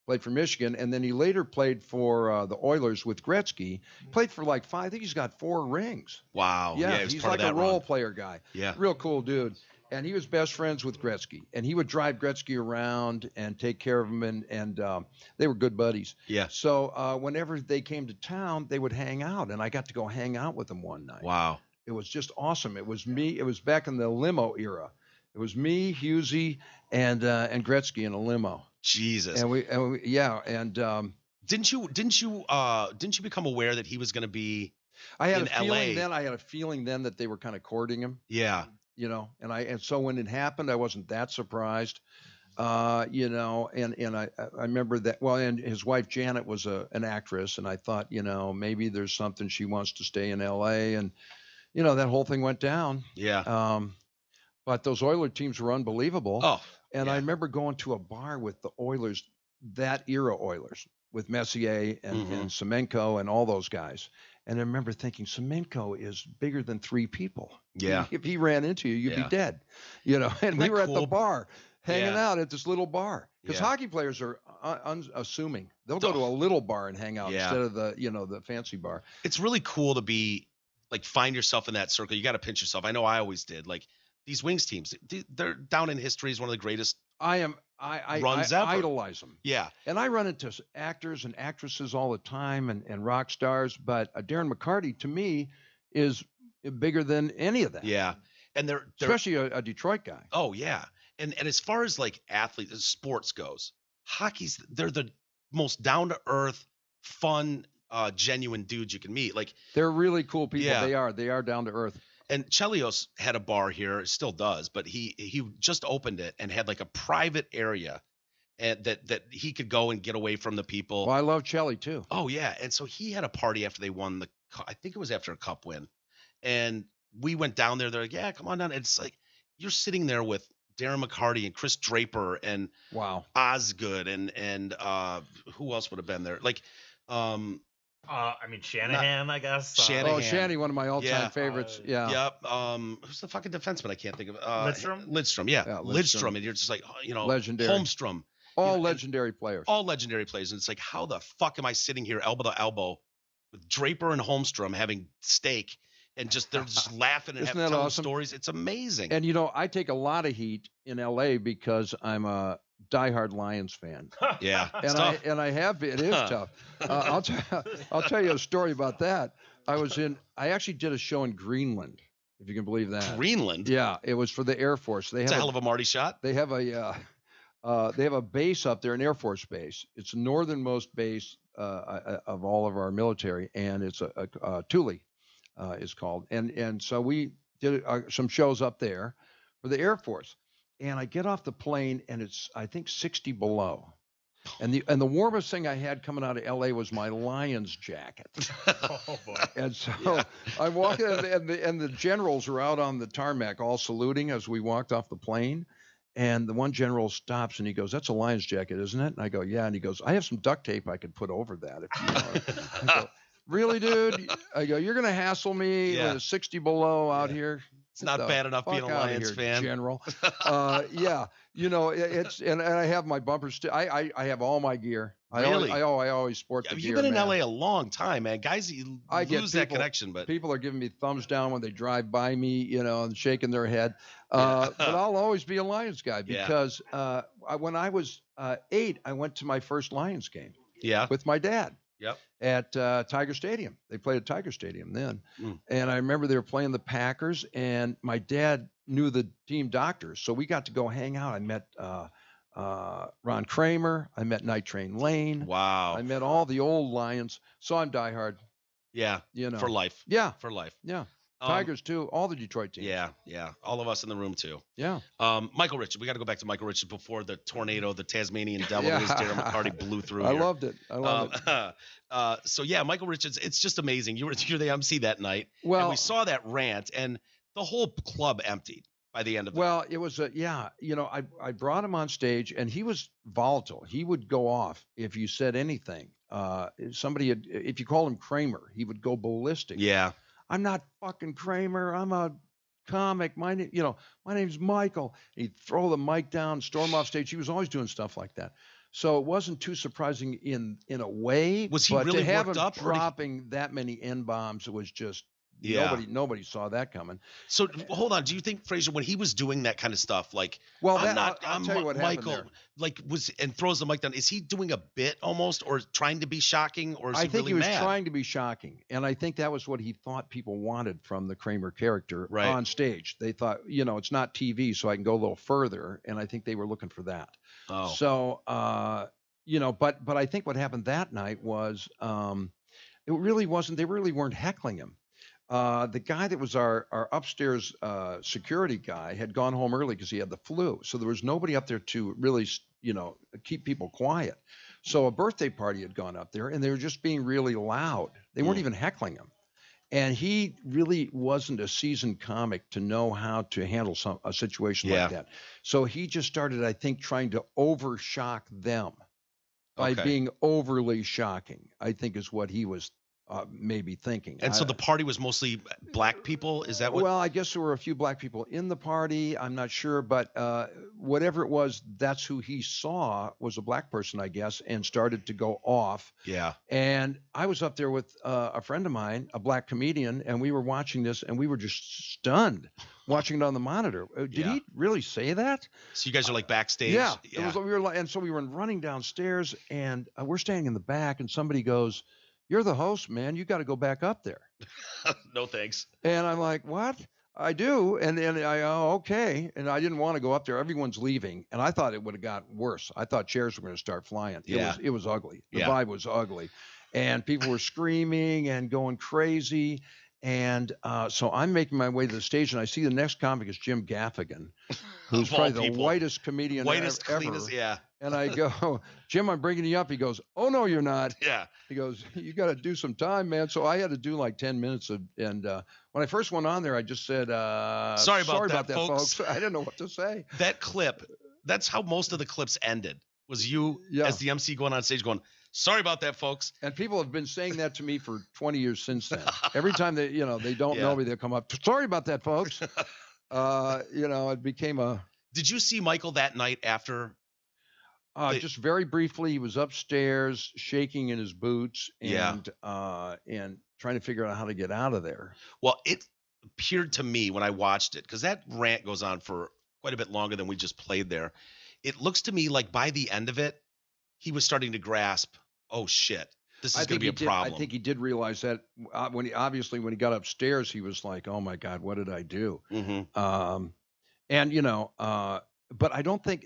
Played for Michigan, and then he later played for the Oilers with Gretzky. Played for like 5. I think he's got 4 rings. Wow. Yeah, he was he's part like of that a role run. player guy. Yeah. Real cool dude. And he was best friends with Gretzky. And he would drive Gretzky around and take care of him, and they were good buddies. Yeah. So whenever they came to town, they would hang out, and I got to go hang out with them one night. Wow. It was just awesome. It was me. It was back in the limo era. It was me, Husey, and Gretzky in a limo. Jesus. And we didn't you become aware that he was going to be I had in a feeling LA? then. I had a feeling then that they were kind of courting him. Yeah. And so when it happened, I wasn't that surprised. You know, and I remember that. Well, and his wife Janet was an actress, and I thought, you know, maybe there's something she wants to stay in L.A. And you know, that whole thing went down. Yeah. But those Oiler teams were unbelievable. Oh, And I yeah. remember going to a bar with the Oilers, that era Oilers, with Messier Mm-hmm. and Semenko and all those guys. And I remember thinking, Semenko is bigger than 3 people. Yeah. If he ran into you, you'd Yeah. be dead. You know, and Isn't we that were at the cool? bar hanging Yeah. out at this little bar. Because Yeah. hockey players are unassuming. They'll go to a little bar and hang out Yeah. instead of the, you know, the fancy bar. It's really cool to be like find yourself in that circle. You got to pinch yourself. I know I always did. Like these Wings teams, they're down in history as one of the greatest. I Runs ever. idolize them. Yeah. And I run into actors and actresses all the time and rock stars, but Darren McCarty to me is bigger than any of that. Yeah. And they're Especially a Detroit guy. oh yeah. And as far as like athletes, sports goes, they're the most down to earth, fun, genuine dudes you can meet. Like, They're really cool people. Yeah. They are down to earth. and Chelios had a bar here, still does, but he just opened it and had like a private area and that he could go and get away from the people. Well, I love Chelly too. Oh yeah, and so he had a party after they won I think it was after a cup win, and we went down there. They're like, yeah, come on down. And it's like you're sitting there with Darren McCarty and Chris Draper and Wow. Osgood and who else would have been there? Like, I mean Shanahan, I guess. Shanahan. Oh, Shanny, one of my all-time Yeah. favorites. Yeah. yep. Who's the fucking defenseman? I can't think of. Lidstrom? Lidstrom, yeah. Yeah, Lidstrom. Lidstrom. And you're just like, you know, Legendary. Holmstrom. All and legendary players. All legendary players. And it's like, how the fuck am I sitting here elbow to elbow with Draper and Holmstrom having steak and they're just laughing and Isn't having that telling awesome? stories? It's amazing. And you know, I take a lot of heat in LA because I'm a diehard Lions fan. yeah. It's And tough. I have been. It is tough. I'll tell you a story about that. I actually did a show in Greenland, if you can believe that. Greenland. Yeah, it was for the Air Force. It's a hell of a Marty shot. They have a base up there, an Air Force base. It's the northernmost base of all of our military, and it's a Thule is called. And so we did some shows up there for the Air Force. And I get off the plane, and it's I think 60 below. And the warmest thing I had coming out of LA was my Lions jacket. Oh boy. And so I'm walking, and the generals are out on the tarmac, all saluting as we walked off the plane. And the one general stops and he goes, "That's a Lions jacket, isn't it?" And I go, "Yeah." And he goes, "I have some duct tape I could put over that if you want." I go, "Really, dude?" I go, "You're gonna hassle me Yeah. with 60 below out Yeah. here?" It's not Get the bad enough being a fuck outta Lions here, fan. General. Yeah, you know, it's and I have my bumpers. I have all my gear. Really? I always sport the You've gear. been in man. LA a long time, man. Guys, you I get lose that people- connection, but People are giving me thumbs down when they drive by me, you know, and shaking their head. But I'll always be a Lions guy Yeah. because when I was 8, I went to my first Lions game yeah. with my dad Yep. at Tiger Stadium. They played at Tiger Stadium then. Mm. And I remember they were playing the Packers, and my dad knew the team doctors. So we got to go hang out. I met Ron Kramer. I met Night Train Lane. Wow. I met all the old Lions. So I'm diehard, Yeah. you know. For life. Yeah, For life. yeah. Um, Tigers too. All the Detroit teams. Yeah. Yeah. All of us in the room too. Yeah. Michael Richards. We got to go back to Michael Richards before the tornado, the Tasmanian devil Yeah. that is Darren McCarty blew through I here. loved it. I loved it. So yeah, Michael Richards, it's just amazing. You're the MC that night, and Well, we saw that rant, and the whole club emptied by the end of it. well, it was you know, I brought him on stage, and he was volatile. He would go off if you said anything. If you call him Kramer, he would go ballistic. Yeah, I'm not fucking Kramer. I'm a comic. My name's Michael. He'd throw the mic down, storm off stage. He was always doing stuff like that. So it wasn't too surprising in a way. Was he but really to have worked him up, or did he- dropping that many N-bombs? It was just Yeah. nobody saw that coming. So hold on. Do you think Frazier, when he was doing that kind of stuff, like Well, I'm tell you what happened Michael, there. like and throws the mic down, is he doing a bit almost, or trying to be shocking, or is I he think really he was mad? trying to be shocking, and I think that was what he thought people wanted from the Kramer character Right. on stage. They thought, it's not TV, so I can go a little further, and I think they were looking for that. Oh, So, but I think what happened that night was it really wasn't. They really weren't heckling him. The guy that was our upstairs security guy had gone home early because he had the flu. So there was nobody up there to really, keep people quiet. So a birthday party had gone up there, and they were just being really loud. They weren't even heckling him. And he really wasn't a seasoned comic to know how to handle a situation Yeah. like that. So he just started, I think, trying to overshock them by Okay. being overly shocking, I think is what he was maybe thinking. And so the party was mostly black people. Is that what? Well, I guess there were a few black people in the party. I'm not sure, but whatever it was, that's who he saw was a black person, I guess, and started to go off. Yeah. And I was up there with a friend of mine, a black comedian, and we were watching this, and we were just stunned watching it on the monitor. Did Yeah. he really say that? So you guys are like backstage. Yeah. It was, we were like, and so we were running downstairs, and we're standing in the back, and somebody goes, "You're the host, man. You got to go back up there." No thanks. And I'm like, "What?" "I do." And okay. And I didn't want to go up there. Everyone's leaving. And I thought it would have gotten worse. I thought chairs were going to start flying. It was ugly. The Yeah. vibe was ugly. And people were screaming and going crazy. And so I'm making my way to the stage, and I see the next comic is Jim Gaffigan, who's Of all probably the people. whitest comedian Whitest, ever. cleanest. Yeah. And I go, "Jim, I'm bringing you up." He goes, "Oh, no, you're not." Yeah. He goes, "You got to do some time, man." So I had to do like 10 minutes and when I first went on there, I just said, Sorry about that, folks. folks." I didn't know what to say. That clip. That's how most of the clips ended. Was you Yeah. as the MC going on stage going, "Sorry about that, folks." And people have been saying that to me for 20 years since then. Every time they don't Yeah. know me, they'll come up, "Sorry about that, folks." It became a, Did you see Michael that night after? just very briefly, he was upstairs shaking in his boots Yeah. and trying to figure out how to get out of there. Well, it appeared to me when I watched it, because that rant goes on for quite a bit longer than we just played there. It looks to me like by the end of it, he was starting to grasp, oh shit, this is going to be a problem. I think he did realize that when he got upstairs, he was like, "Oh my God, what did I do?" Mhm. But I don't think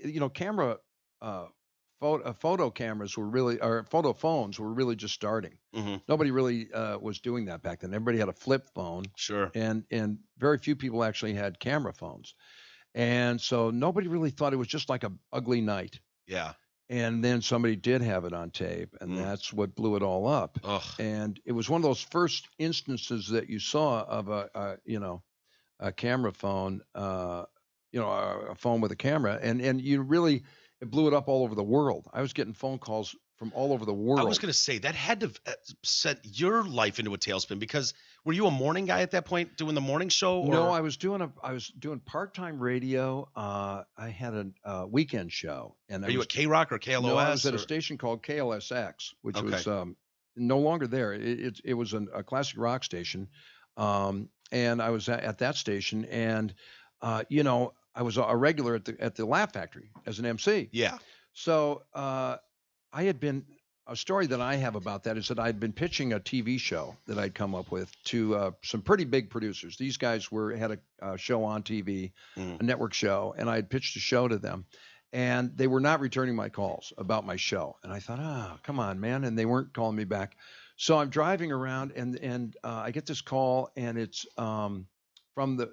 photo cameras were really, or photo phones were really just starting. Mhm. Nobody really was doing that back then. Everybody had a flip phone, Sure. and very few people actually had camera phones, and so nobody really thought it was just like a ugly night. Yeah. And then somebody did have it on tape, and that's what blew it all up. Ugh. And it was one of those first instances that you saw of a camera phone, a phone with a camera, and it blew it up all over the world. I was getting phone calls from all over the world. I was going to say that had to have set your life into a tailspin, because were you a morning guy at that point doing the morning show? Or? No, I was doing part-time radio. I had a weekend show, and Are you at K-Rock or KLOS? No, I was at or? a station called KLSX, which Okay. was no longer there. It was a classic rock station, and I was at that station, and I was a regular at the Laugh Factory as an MC. Yeah. So a story that I have about that is that I'd been pitching a TV show that I'd come up with to some pretty big producers. These guys had a show on TV, a network show, and I had pitched a show to them, and they were not returning my calls about my show. And I thought, "Oh, come on, man," and they weren't calling me back. So I'm driving around, and I get this call, and it's from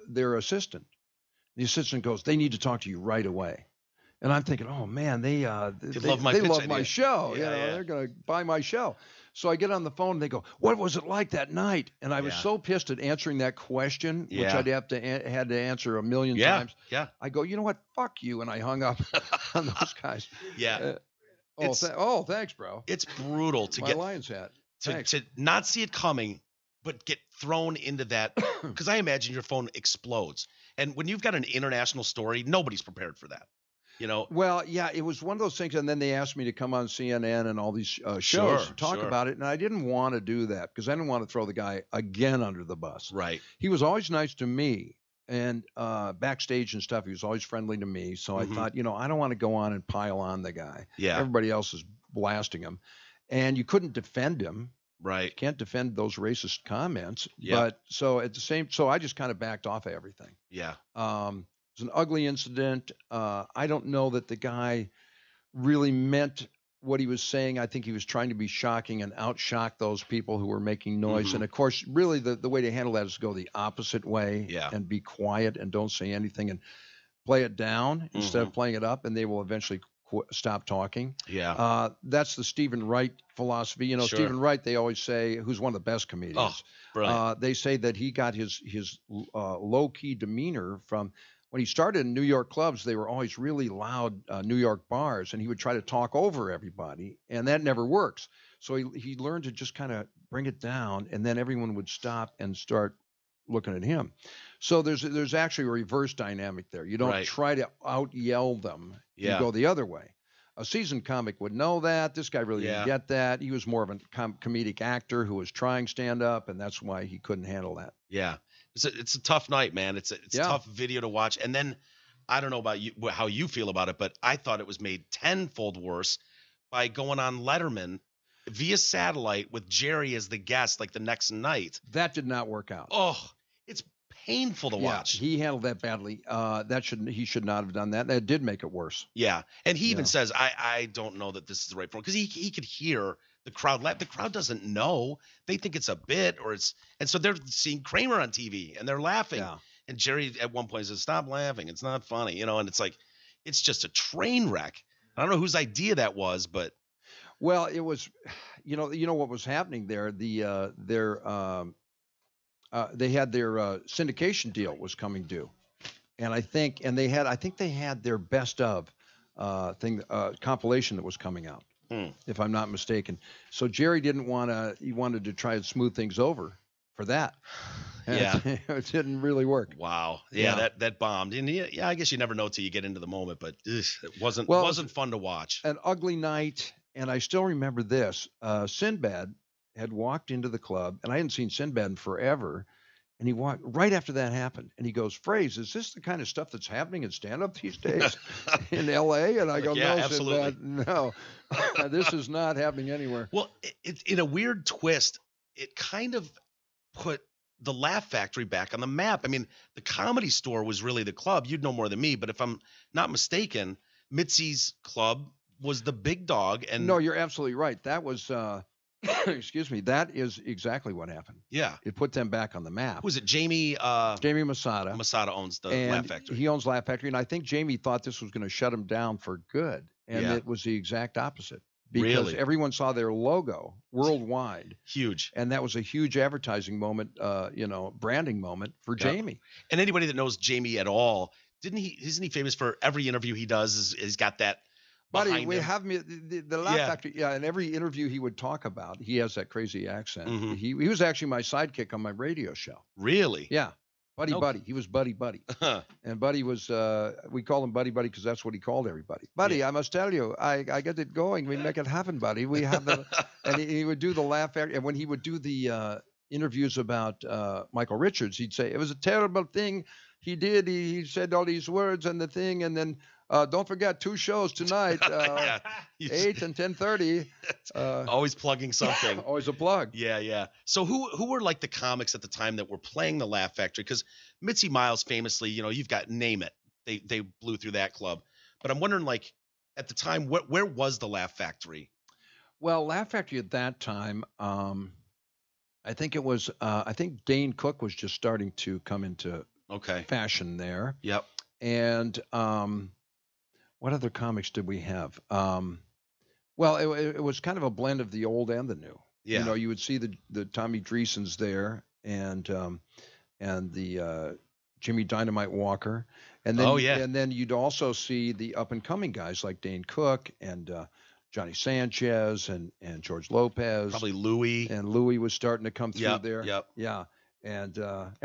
their assistant. The assistant goes, "They need to talk to you right away." And I'm thinking, "Oh man, they love my they pitch love my idea. show. Yeah, yeah. They're gonna buy my show." So I get on the phone, and they go, "What was it like that night?" And I was Yeah. so pissed at answering that question, which Yeah. I'd had to answer a million Yeah. times. Yeah. I go, "You know what? Fuck you," and I hung up on those guys. Yeah. Thanks, bro. It's brutal to My get Lions hat. Thanks. to not see it coming, but get thrown into that, because I imagine your phone explodes. And when you've got an international story, nobody's prepared for that. Well, yeah, it was one of those things, and then they asked me to come on CNN and all these shows Sure, to talk sure. about it, and I didn't want to do that because I didn't want to throw the guy again under the bus. Right. He was always nice to me, and backstage and stuff, he was always friendly to me. So I thought, I don't want to go on and pile on the guy. Yeah. Everybody else is blasting him, and you couldn't defend him. Right. Can't defend those racist comments. Yeah. But so I just kind of backed off of everything. Yeah. It was an ugly incident. I don't know that the guy really meant what he was saying, I think he was trying to be shocking and outshock those people who were making noise. And of course, really the way to handle that is to go the opposite way and be quiet and don't say anything and play it down instead of playing it up, and they will eventually stop talking. Yeah. That's the Stephen Wright philosophy. You know, Stephen Wright, they always say, who's one of the best comedians. Oh, brilliant. They say that he got his low-key demeanor from when he started in New York clubs. They were always really loud New York bars, and he would try to talk over everybody, and that never works. So he learned to just kind of bring it down, and then everyone would stop and start looking at him. So there's actually a reverse dynamic there. You don't try to out yell them. You go the other way. A seasoned comic would know that. This guy really didn't get that. He was more of a comedic actor who was trying stand up, and that's why he couldn't handle that. Yeah. It's a tough night, man. It's a tough video to watch. And then I don't know about you, how you feel about it, but I thought it was made tenfold worse by going on Letterman via satellite with Jerry as the guest, like the next night. That did not work out. Oh, it's painful to watch. He handled that badly. He should not have done that. That did make it worse. Yeah. And he even says, I don't know that this is the right form, because he could hear the crowd laugh. The crowd doesn't know. They think it's a bit and so they're seeing Kramer on TV and they're laughing. Yeah. And Jerry at one point says, stop laughing. It's not funny, and it's like, it's just a train wreck. I don't know whose idea that was, but. Well, it was, you know what was happening there. They had their syndication deal was coming due, and I think they had their best of compilation that was coming out, if I'm not mistaken. So Jerry didn't want to. He wanted to try to smooth things over for that. And it didn't really work. Wow. Yeah. That bombed. And I guess you never know till you get into the moment, but it wasn't fun to watch. An ugly night. And I still remember this. Sinbad had walked into the club, and I hadn't seen Sinbad in forever. And he walked right after that happened. And he goes, Fraze, is this the kind of stuff that's happening in stand-up these days in L.A.? And I go, no, absolutely. Sinbad, no. This is not happening anywhere. Well, in a weird twist, it kind of put the Laugh Factory back on the map. I mean, the Comedy Store was really the club. You'd know more than me, but if I'm not mistaken, Mitzi's club was the big dog. And no, you're absolutely right. That was excuse me, that is exactly what happened. Yeah, it put them back on the map. Was it Jamie Masada? Masada owns the Laugh Factory. He owns Laugh Factory, and I think Jamie thought this was going to shut him down for good, and it was the exact opposite, because everyone saw their logo worldwide, huge, and that was a huge advertising moment, branding moment for Jamie. And anybody that knows Jamie at all, isn't he famous for every interview he does is got that? Buddy, we have me the Laugh Factory. Yeah, in every interview he would talk about, he has that crazy accent. Mm-hmm. He was actually my sidekick on my radio show. Really? Yeah, Buddy. He was Buddy. And Buddy was we call him Buddy because that's what he called everybody. Buddy, I must tell you, I get it going. We make it happen, Buddy. We have the and he would do the Laugh Factory. And when he would do the interviews about Michael Richards, he'd say it was a terrible thing he did. He said all these words and the thing, and then. Don't forget 2 shows tonight, 8 and 10:30. Always plugging something. Always a plug. Yeah. So who were like the comics at the time that were playing the Laugh Factory? Because Mitzi Miles famously, you've got Name It. They blew through that club. But I'm wondering, like, at the time, where was the Laugh Factory? Well, Laugh Factory at that time, I think it was. I think Dane Cook was just starting to come into fashion there. Yep. And what other comics did we have? Well, it was kind of a blend of the old and the new. Yeah. You would see the Tommy Dreesens there, and the Jimmy Dynamite Walker, and then and then you'd also see the up and coming guys like Dane Cook and Johnny Sanchez and George Lopez, probably Louie, and Louie was starting to come through there. Yep. Yeah, and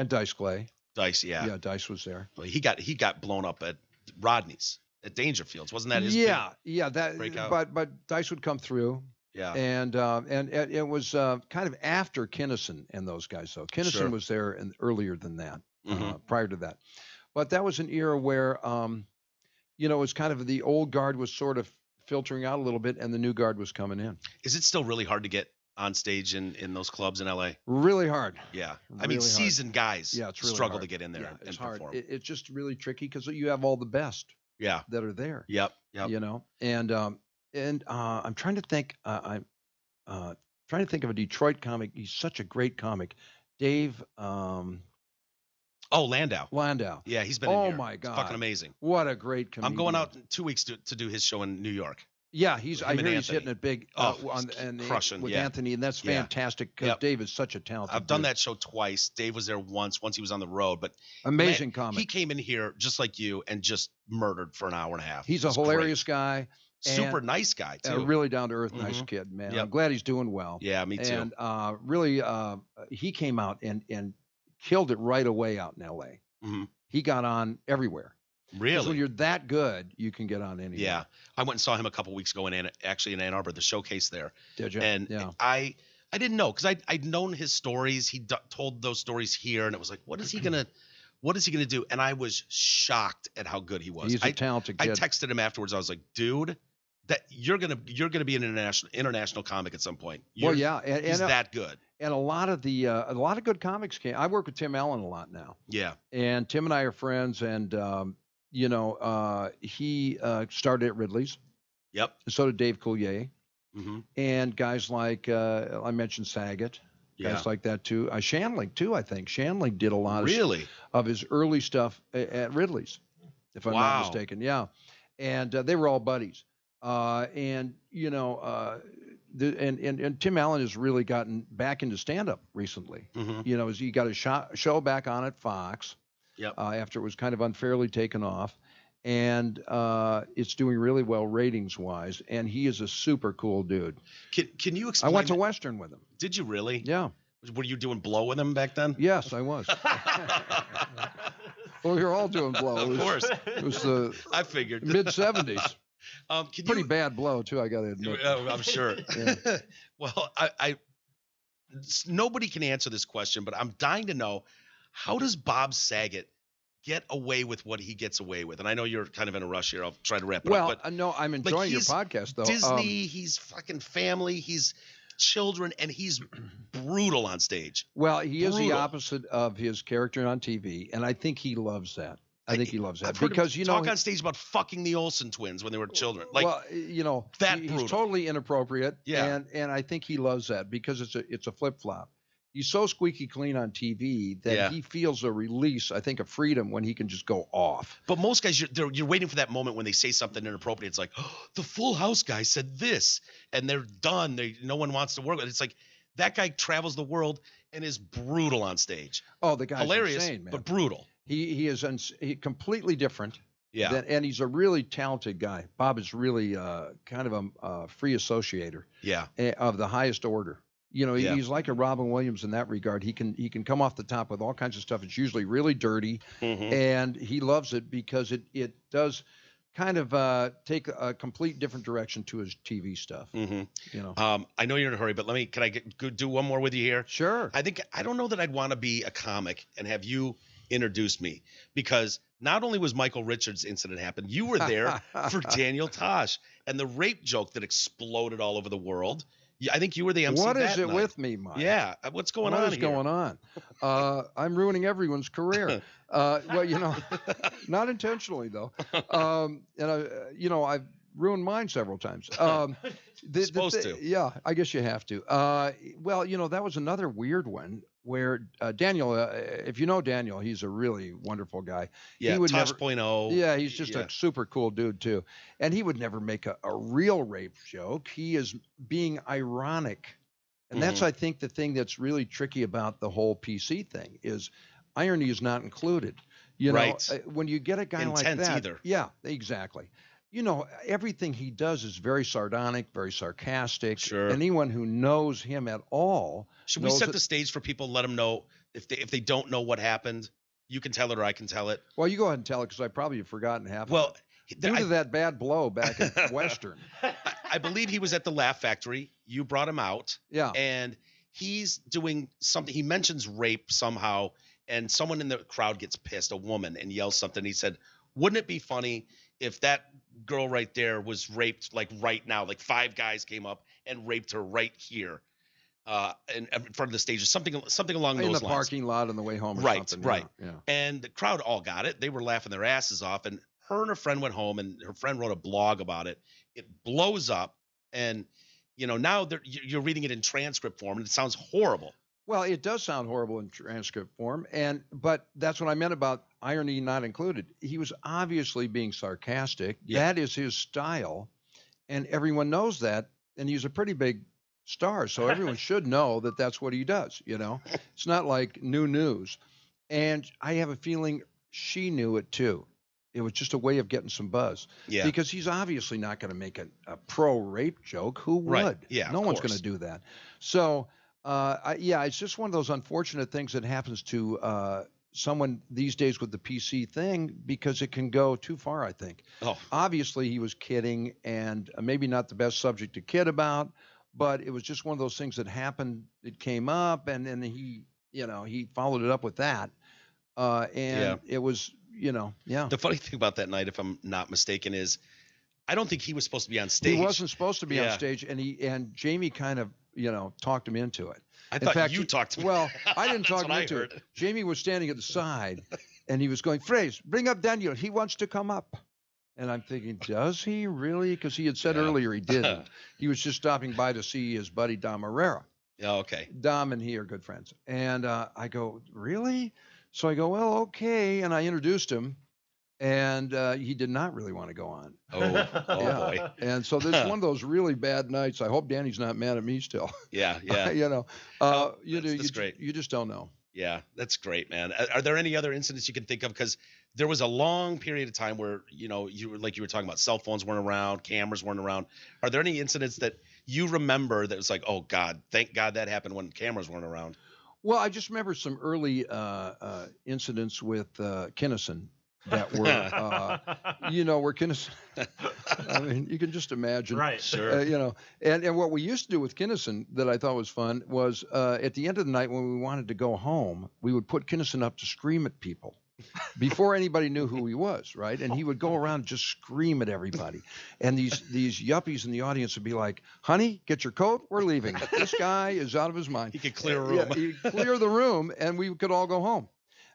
Dice Clay. Yeah, Dice was there. Well, he got blown up at Rodney's. At Dangerfields, wasn't that his? Yeah, that breakout? But Dice would come through. Yeah. And it was kind of after Kinnison and those guys, though. Kinnison was there earlier than that, prior to that. But that was an era where, it was kind of the old guard was sort of filtering out a little bit, and the new guard was coming in. Is it still really hard to get on stage in those clubs in LA? Really hard. Yeah. I mean, seasoned guys it's really struggle hard. to get in there and hard. perform. It's just really tricky because you have all the best. Yeah. That are there. Yep. And and I'm trying to think. I'm trying to think of a Detroit comic. He's such a great comic, Dave Oh, Landau. Landau. Yeah, he's been in Oh here. my It's God, fucking amazing. what a great comedian! I'm going out in 2 weeks to do his show in New York. Yeah, I him hear and he's Anthony. hitting it big Crushing, with yeah. Anthony, and that's Yeah. fantastic because Yep. Dave is such a talented. I've done dude. that show twice. Dave was there once he was on the road, but Amazing man, comic. he came in here just like you and just murdered for an hour and a half. He's It a was hilarious great. guy. Super and nice guy A too. really down to earth, nice Mhm. kid, man. Yep. I'm glad he's doing well. Yeah, me too. And really, he came out and killed it right away out in L.A. Mhm. He got on everywhere. 'Cause when Really? you're that good, you can get on anywhere. Yeah. I went and saw him a couple weeks ago in Ann Arbor, the showcase there. Did you? And yeah. I didn't know because I'd known his stories. He told those stories here, and it was like, what is he gonna do? And I was shocked at how good he was. He's a talented I kid. texted him afterwards. I was like, dude, that you're gonna be an international comic at some point. Well, yeah, and, He's that good. and a lot of good comics came. I work with Tim Allen a lot now, Yeah. and Tim and I are friends. And he started at Ridley's. Yep. So did Dave Coulier, Mm-hmm. and guys like I mentioned Saget, Yeah. guys like that too. Shanling too, I think. Shanling did a lot Really? of his early stuff at Ridley's, if I'm Wow. not mistaken. Yeah, and they were all buddies. And Tim Allen has really gotten back into stand-up recently. Mm-hmm. He got a show back on at Fox. Yep. After it was kind of unfairly taken off, and it's doing really well ratings wise. And he is a super cool dude. Can you I explain? went to Western with him. Did you really? Yeah. Were you doing blow with him back then? Yes, I was. Well, we were all doing blow. Of course. It was the I figured. mid '70s. Can Pretty you, bad blow too, I got to admit. I'm sure. Yeah. Well, nobody can answer this question, but I'm dying to know, how does Bob Saget get away with what he gets away with? And I know you're kind of in a rush here. I'll try to wrap it Well, up. But no, I'm enjoying your he's podcast though. Disney, he's fucking family, he's children, and he's brutal on stage. Well, he is the Brutal. opposite of his character on TV, and I think he loves that. I think he loves that I've heard because him talk on stage about fucking the Olsen twins when they were children. Like, well, that he's brutal. totally inappropriate. Yeah. and I think he loves that because it's a flip flop. He's so squeaky clean on TV that Yeah. he feels a release, I think, of freedom when he can just go off. but most guys, you're waiting for that moment when they say something inappropriate. It's like, oh, the Full House guy said this, and they're done. No one wants to work with it. It's like that guy travels the world and is brutal on stage. Oh, the guy's Hilarious, insane, man. but brutal. He is completely different. Yeah. And he's a really talented guy. Bob is really kind of a free associator Yeah. of the highest order. Yeah. He's like a Robin Williams in that regard. He can come off the top with all kinds of stuff. It's usually really dirty, Mhm. and he loves it because it does kind of take a complete different direction to his TV stuff. Mhm. You know. I know you're in a hurry, but can I do one more with you here? Sure. I don't know that I'd want to be a comic and have you introduce me, because not only was Michael Richards' incident happened, you were there for Daniel Tosh and the rape joke that exploded all over the world. I think you were the MC. What that is it night. with me, Mike? Yeah, what's going on What is here? going on? I'm ruining everyone's career. Well, not intentionally though. And I've ruined mine several times. Supposed to. Yeah, I guess you have to. Well, that was another weird one where Daniel, if you know Daniel, he's a really wonderful guy. Yeah, he would Tosh never, point oh. Yeah, he's just Yeah. a super cool dude too. And he would never make a real rape joke. He is being ironic. And that's, Mhm. I think, the thing that's really tricky about the whole PC thing is irony is not included. Right. When you get a guy like Intent that. either. Yeah, exactly. Everything he does is very sardonic, very sarcastic. Sure. Anyone who knows him at all. Should we knows set that- the stage for people and let them know if they don't know what happened? You can tell it or I can tell it. Well, you go ahead and tell it because I probably have forgotten half of it. Well, Due to that bad blow back at Western. I believe he was at the Laugh Factory. You brought him out. Yeah. And he's doing something. He mentions rape somehow, and someone in the crowd gets pissed, a woman, and yells something. He said, wouldn't it be funny if that girl right there was raped like right now? Like 5 guys came up and raped her right here in front of the stage, or something along In those the lines. parking lot on the way home or Right, something. right. Yeah. And the crowd all got it. They were laughing their asses off, and her and her friend went home, and her friend wrote a blog about it. It blows up, and now you're reading it in transcript form, and it sounds horrible. Well, it does sound horrible in transcript form, but that's what I meant about irony not included. He was obviously being sarcastic. Yeah. That is his style, and everyone knows that. And he's a pretty big star, so everyone should know that that's what he does. It's not like new news. And I have a feeling she knew it too. It was just a way of getting some buzz. Yeah. Because he's obviously not going to make a pro rape joke. Who would? Right. Yeah. No of one's course. going to do that. So, it's just one of those unfortunate things that happens to someone these days with the PC thing, because it can go too far, I think. Oh. Obviously, he was kidding, and maybe not the best subject to kid about, but it was just one of those things that happened. It came up, and then he followed it up with that. It was, yeah. The funny thing about that night, if I'm not mistaken, is I don't think he was supposed to be on stage. He wasn't supposed to be on Yeah. stage, and Jamie kind of, talked him into it. I In thought fact, you talked to me. Well, I didn't That's talk what him I into heard. it. Jamie was standing at the side, and he was going, Frazier, bring up Daniel. He wants to come up. And I'm thinking, does he really? Because he had said Yeah. earlier he didn't. He was just stopping by to see his buddy Dom Herrera. Oh, okay. Dom and he are good friends. And I go, really? So I go, well, okay. And I introduced him, and he did not really want to go on. Oh, Yeah. boy. And so this is one of those really bad nights. I hope Danny's not mad at me still. Yeah. That's great. You just don't know. Yeah, that's great, man. Are there any other incidents you can think of? Because there was a long period of time where, you were talking about, cell phones weren't around, cameras weren't around. Are there any incidents that you remember that was like, oh God, thank God that happened when cameras weren't around? Well, I just remember some early incidents with Kinnison that were, where Kinnison, I mean, you can just imagine. Right. Sure. And what we used to do with Kinnison that I thought was fun was at the end of the night when we wanted to go home, we would put Kinnison up to scream at people before anybody knew who he was, right? And he would go around and just scream at everybody. And these yuppies in the audience would be like, honey, get your coat, we're leaving. This guy is out of his mind. He could clear a room. Yeah, he'd clear the room, and we could all go home.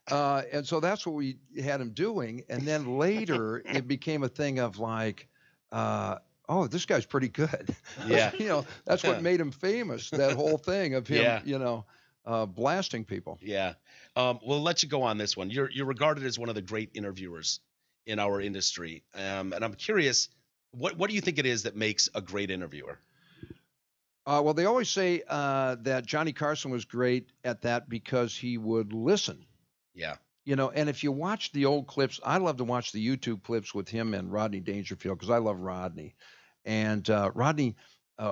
And so that's what we had him doing. And then later it became a thing of like, oh, this guy's pretty good. Yeah. That's what made him famous, that whole thing of him, Yeah. blasting people. Yeah. We'll let you go on this one. You're regarded as one of the great interviewers in our industry. And I'm curious, what do you think it is that makes a great interviewer? Well, they always say that Johnny Carson was great at that because he would listen. Yeah. And if you watch the old clips, I love to watch the YouTube clips with him and Rodney Dangerfield because I love Rodney. And Rodney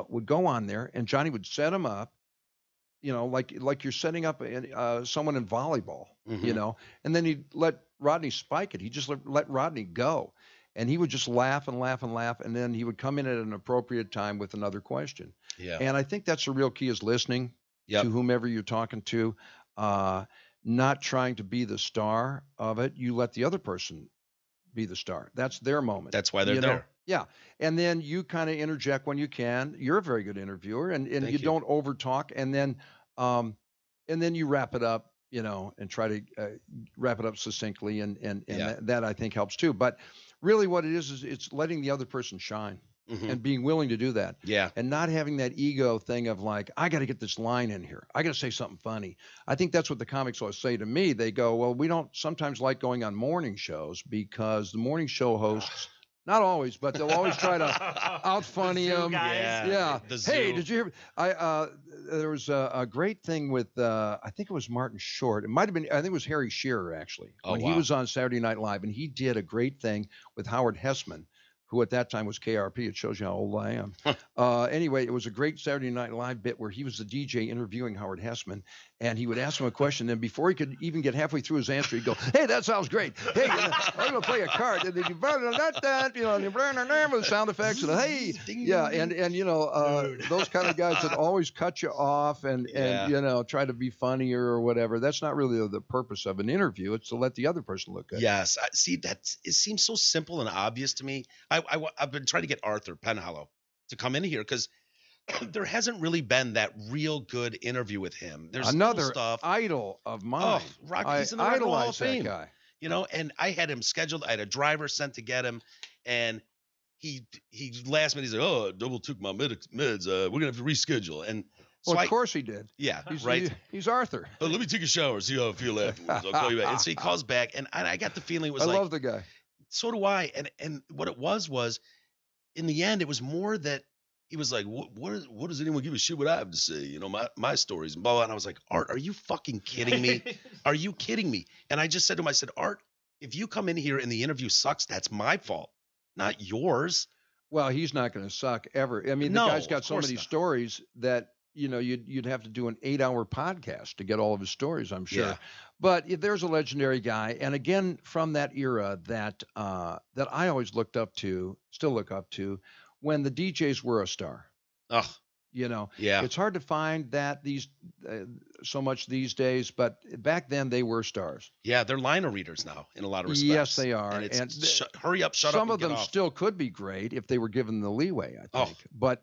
would go on there, and Johnny would set him up, like you're setting up someone in volleyball, Mhm. and then he'd let Rodney spike it. He just let Rodney go, and he would just laugh and laugh and laugh, and then he would come in at an appropriate time with another question. Yeah. And I think that's the real key, is listening Yep. to whomever you're talking to, not trying to be the star of it. You let the other person be the star. That's their moment. That's why they're there. Yeah. And then you kind of interject when you can. You're a very good interviewer, and Thank you you. don't over talk. And then you wrap it up, and try to wrap it up succinctly. And Yeah. that I think helps too. But really what it is it's letting the other person shine. Mhm. And being willing to do that, Yeah. and not having that ego thing of like, I got to get this line in here. I got to say something funny. I think that's what the comics always say to me. They go, well, we don't sometimes like going on morning shows because the morning show hosts, not always, but they'll always try to out funny Zoo them. guys. Yeah. The Hey, zoo. did you hear? There was a great thing with I think it was Martin Short. It might have been. I think it was Harry Shearer actually Oh, when he wow. was on Saturday Night Live, and he did a great thing with Howard Hessman, who at that time was KRP. It shows you how old I am. Anyway, it was a great Saturday Night Live bit where he was the DJ interviewing Howard Hessman, and he would ask him a question, and before he could even get halfway through his answer, he'd go, "Hey, that sounds great. Hey, I'm going to play a card." And then you and you with sound effects, and hey, yeah, and those kind of guys that always cut you off and Yeah. try to be funnier or whatever. That's not really the purpose of an interview. It's to let the other person look good. Yes. See, it seems so simple and obvious to me. I've been trying to get Arthur Penhallow to come in here because there hasn't really been that real good interview with him. There's Another little stuff. idol of mine. He's in the Rock and Roll Hall of idolize that Fame. guy. you know, and I had him scheduled. I had a driver sent to get him, and he last minute he's like, oh, I double took my meds. We're gonna have to reschedule. And so Well, of course he did. yeah, He's, right. He's Arthur. Oh, let me take a shower, see how I feel afterwards. I'll call you back. And so he calls back, and I got the feeling it was I like, love the guy. so do I. And what it was in the end, it was more that he was like, what does anyone give a shit what I have to say? You know, my stories and blah, blah. And I was like, Art, are you fucking kidding me? Are you kidding me? And I just said to him, I said, Art, if you come in here and the interview sucks, that's my fault, not yours. Well, he's not going to suck ever. I mean, the No, guy's got of so course many not. stories that, you know, you'd have to do an 8-hour podcast to get all of his stories, I'm sure. Yeah. But there's a legendary guy, and again from that era that that I always looked up to, still look up to, when the DJs were a star. Ugh, You know, yeah. it's hard to find that so much these days, but back then they were stars. Yeah, they're liner readers now in a lot of respects. Yes, they are. And it's And hurry up, shut up, Some and of get them off. still could be great if they were given the leeway, I Oh. think. But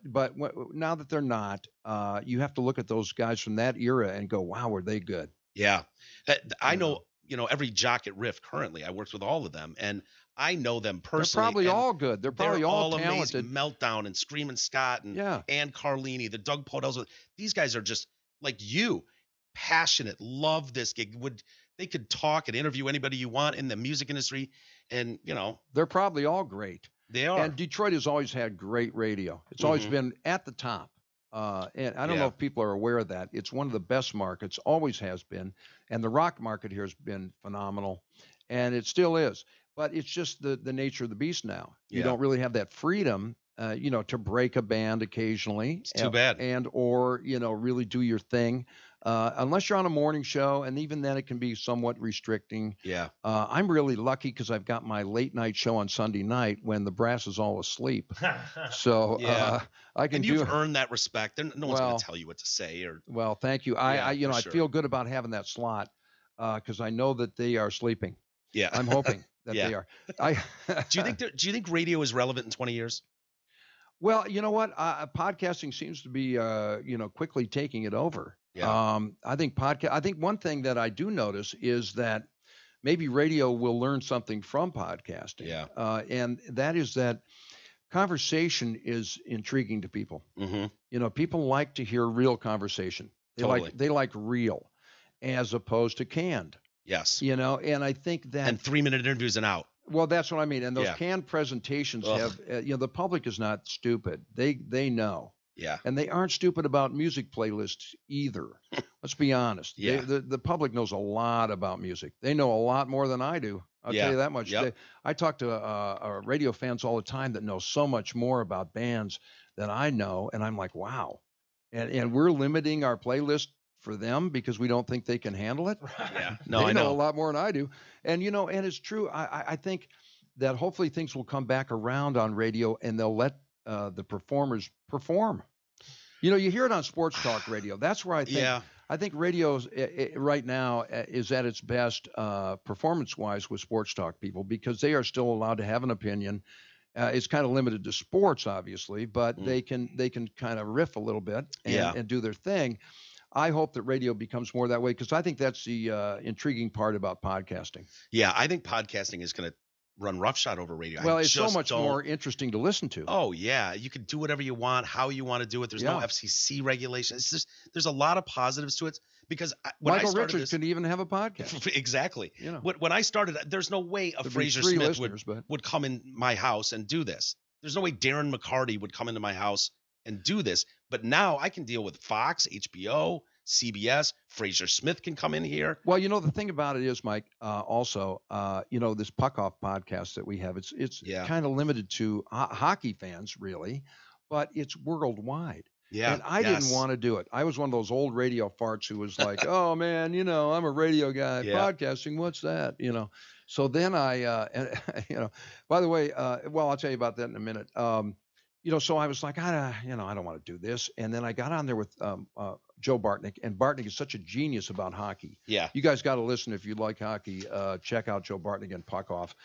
now that they're not, you have to look at those guys from that era and go, wow, were they good? Yeah. I know, you know, every jock at Riff currently, I worked with all of them, and I know them personally. They're probably and all good. They're probably all talented. amazing. Meltdown and Screaming Scott and Yeah. Ann Carlini, the Doug Podels. These guys are just like you, passionate, love this gig. They could talk and interview anybody you want in the music industry, and you know, They're probably all great. they are. And Detroit has always had great radio. It's always been at the top. And I don't know Yeah. if people are aware of that. It's one of the best markets, always has been. And the rock market here has been phenomenal. And it still is. But it's just the nature of the beast now. You Yeah. don't really have that freedom, you know, to break a band occasionally. It's too bad. Or, you know, really do your thing. Unless you're on a morning show. And even then it can be somewhat restricting. Yeah. I'm really lucky because I've got my late night show on Sunday night when the brass is all asleep. So Yeah. I can And do. you've earned that respect. No one's going Well, to tell you what to say or. Well, thank you. Yeah, I you know, for I sure. feel good about having that slot because I know that they are sleeping. Yeah. I'm hoping that Yeah. they are. I Do you think radio is relevant in 20 years? Well, you know what? Podcasting seems to be you know, quickly taking it over. Yeah. I think one thing that I do notice is that maybe radio will learn something from podcasting. Yeah. And that is that conversation is intriguing to people. Mm-hmm. You know, people like to hear real conversation. Totally. They like real as opposed to canned. Yes. You know, and I think that And 3-minute interviews and out. well, that's what I mean. And those Yeah. canned presentations Ugh. have you know, the public is not stupid. They know. Yeah. And they aren't stupid about music playlists either. Let's be honest. Yeah. The public knows a lot about music. They know a lot more than I do. I'll Yeah. tell you that much. Yep. I talk to radio fans all the time that know so much more about bands than I know. And I'm like, wow. And we're limiting our playlist for them because we don't think they can handle it. Yeah. No, They I know a know. lot more than I do. And, you know, and it's true. I think that hopefully things will come back around on radio and they'll let the performers perform. You know, you hear it on sports talk radio. That's where I think Yeah. I think radio right now is at its best performance-wise with sports talk people because they are still allowed to have an opinion. It's kind of limited to sports, obviously, but they can kind of riff a little bit and do their thing. I hope that radio becomes more that way because I think that's the intriguing part about podcasting. Yeah. I think podcasting is going to run roughshod over radio. Well, I it's so just much don't- more interesting to listen to. Oh yeah, you can do whatever you want, how you want to do it. There's no Yeah. FCC regulation. It's just there's a lot of positives to it because when I Michael started Richards this, could even have a podcast. exactly. You know. When I started, there's no way a There'd be Frazier 3 Smith listeners, but would come in my house and do this. There's no way Darren McCarty would come into my house and do this. But now I can deal with Fox, HBO, CBS. Frazier Smith can come in here. well, you know, the thing about it is, Mike, also, you know, this Puck Off podcast that we have, it's Yeah. kind of limited to hockey fans, really, but it's worldwide. Yeah. And I didn't want to do it. I was one of those old radio farts who was like, oh, man, you know, I'm a radio guy. Yeah. Podcasting, what's that? You know, so then you know, by the way, well, I'll tell you about that in a minute. You know, so I was like, I don't want to do this. And then I got on there with Joe Bartnick, and Bartnick is such a genius about hockey. Yeah. You guys got to listen if you like hockey. Check out Joe Bartnick and Puck Off.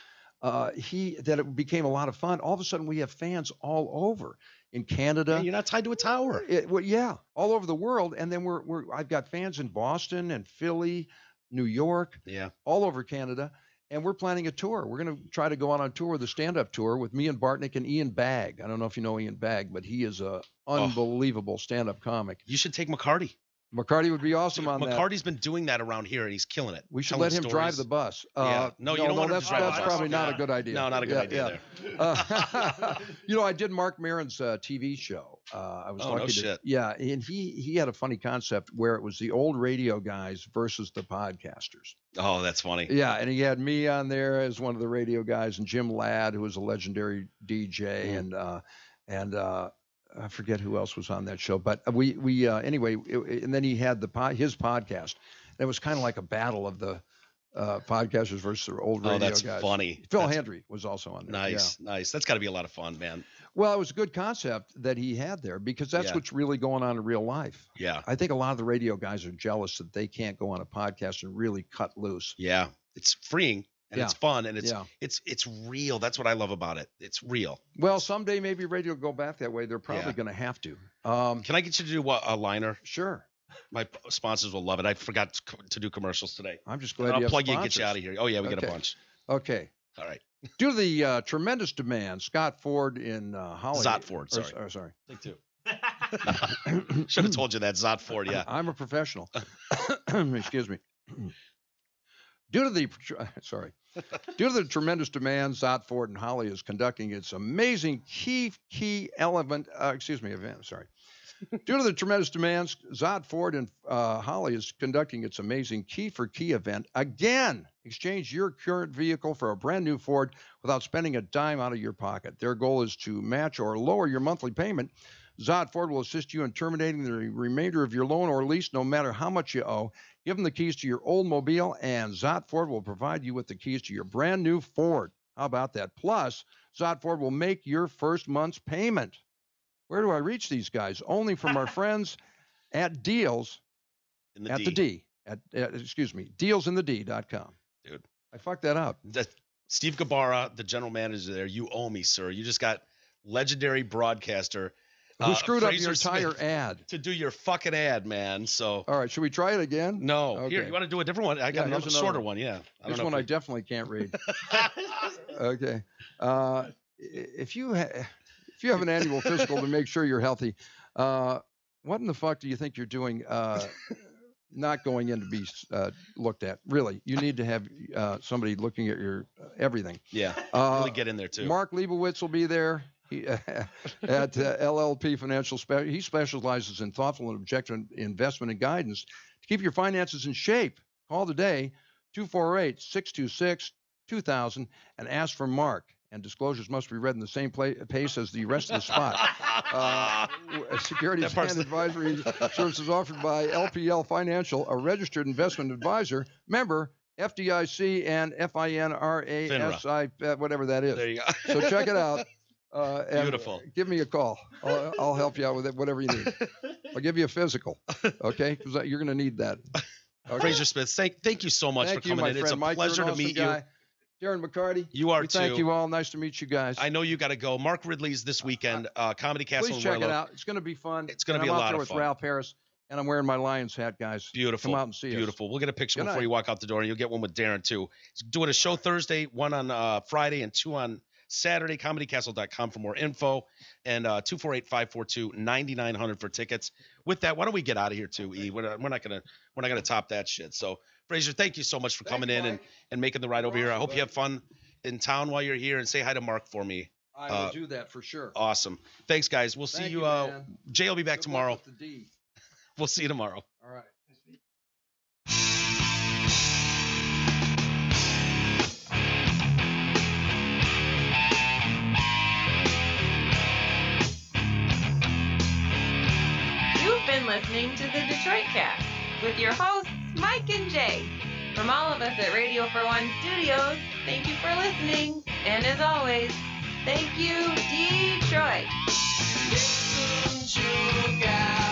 It became a lot of fun. All of a sudden, we have fans all over in Canada. Yeah, you're not tied to a tower. Well, yeah, all over the world. And then I've got fans in Boston and Philly, New York, Yeah. all over Canada. And we're planning a tour. We're going to try to go on a tour, the stand-up tour, with me and Bartnick and Ian Bagg. I don't know if you know Ian Bagg, but he is a unbelievable stand-up comic. You should take McCarty. McCarty would be awesome on that. McCarty's been doing that around here, and he's killing it. We should let him drive the bus. Yeah. No, you don't want him to drive the bus. That's probably not a good idea. No, not a good idea there. You know, I did Mark Maron's TV show. I was lucky no to, shit. Yeah, and he had a funny concept where it was the old radio guys versus the podcasters. Oh, that's funny. Yeah, and he had me on there as one of the radio guys, and Jim Ladd, who was a legendary DJ, and I forget who else was on that show, but we anyway, and then he had his podcast. And it was kind of like a battle of the podcasters versus the old radio guys. Oh, that's funny. Phil Hendry was also on there. Nice. That's got to be a lot of fun, man. Well, it was a good concept that he had there because that's what's really going on in real life. Yeah. I think a lot of the radio guys are jealous that they can't go on a podcast and really cut loose. Yeah, it's freeing. And it's fun, and it's real. That's what I love about it. It's real. Well, someday maybe radio will go back that way. They're probably going to have to. Can I get you to do a liner? Sure. My sponsors will love it. I forgot to do commercials today. I'm just glad I'll you have plug you and sponsors. get you out of here. Oh, yeah, we got a bunch. Okay. All right. Due to the tremendous demand, Scott Ford in Holly. Zott Ford, sorry. Sorry. Take two. Should have told you that. Zott Ford, yeah. I'm a professional. Excuse me. Due to the tremendous demand, Zott Ford and Holly is conducting its amazing event. Due to the tremendous demands, Zott Ford and Holly is conducting its amazing Key for Key event again. Exchange your current vehicle for a brand new Ford without spending a dime out of your pocket. Their goal is to match or lower your monthly payment. Zott Ford will assist you in terminating the remainder of your loan or lease, no matter how much you owe. Give them the keys to your old mobile, and Zott Ford will provide you with the keys to your brand new Ford. How about that? Plus, Zott Ford will make your first month's payment. Where do I reach these guys? Only from our friends at Deals dealsinthed.com. Dude, I fucked that up. Steve Gabarra, the general manager there, you owe me, sir. You just got legendary broadcaster who screwed up your Frazier entire Smith ad to do your fucking ad, man. So all right, should we try it again? No. Okay. Here, you want to do a different one? I got another shorter one. Yeah. This one I definitely can't read. Okay. If you have an annual physical to make sure you're healthy, what in the fuck do you think you're doing? Not going in to be looked at. Really, you need to have somebody looking at your everything. Yeah. Really get in there too. Mark Leibowitz will be there. At LLP Financial he specializes in thoughtful and objective investment and guidance to keep your finances in shape. Call today 248-626-2000 and ask for Mark. And disclosures must be read in the same pace as the rest of the spot. Securities and advisory services offered by LPL Financial, a registered investment advisor, member FDIC and FINRASI, whatever that is. There you go. So check it out. Beautiful. Give me a call. I'll help you out with it, whatever you need. I'll give you a physical, okay? Because you're going to need that. Okay? Frazier Smith, thank you so much for coming in. It's a pleasure to meet you. Darren McCarty. You are too. Thank you all. Nice to meet you guys. I know you got to go. Mark Ridley's this weekend, Comedy Castle. Please check it out. It's going to be fun. It's going to be a lot of fun. I'm out there with Ralph Harris, and I'm wearing my Lions hat, guys. Beautiful. Come out and see us. Beautiful. We'll get a picture before you walk out the door, and you'll get one with Darren too. He's doing a show Thursday, one on Friday, and two on Saturday. ComedyCastle.com for more info, and 248-542-9900 for tickets. With that, why don't we get out of here too, E? We're not gonna top that shit. So, Frazier, thank you so much for coming in and making the ride over here. I hope you have fun in town while you're here, and say hi to Mark for me. I will do that for sure. Awesome. Thanks, guys. We'll see you. Jay will be back tomorrow. We'll see you tomorrow. All right. You've been listening to the Detroit Cast with your hosts, Mike and Jay. From all of us at Radio for One Studios, thank you for listening. And as always, thank you, Detroit. Listen to God.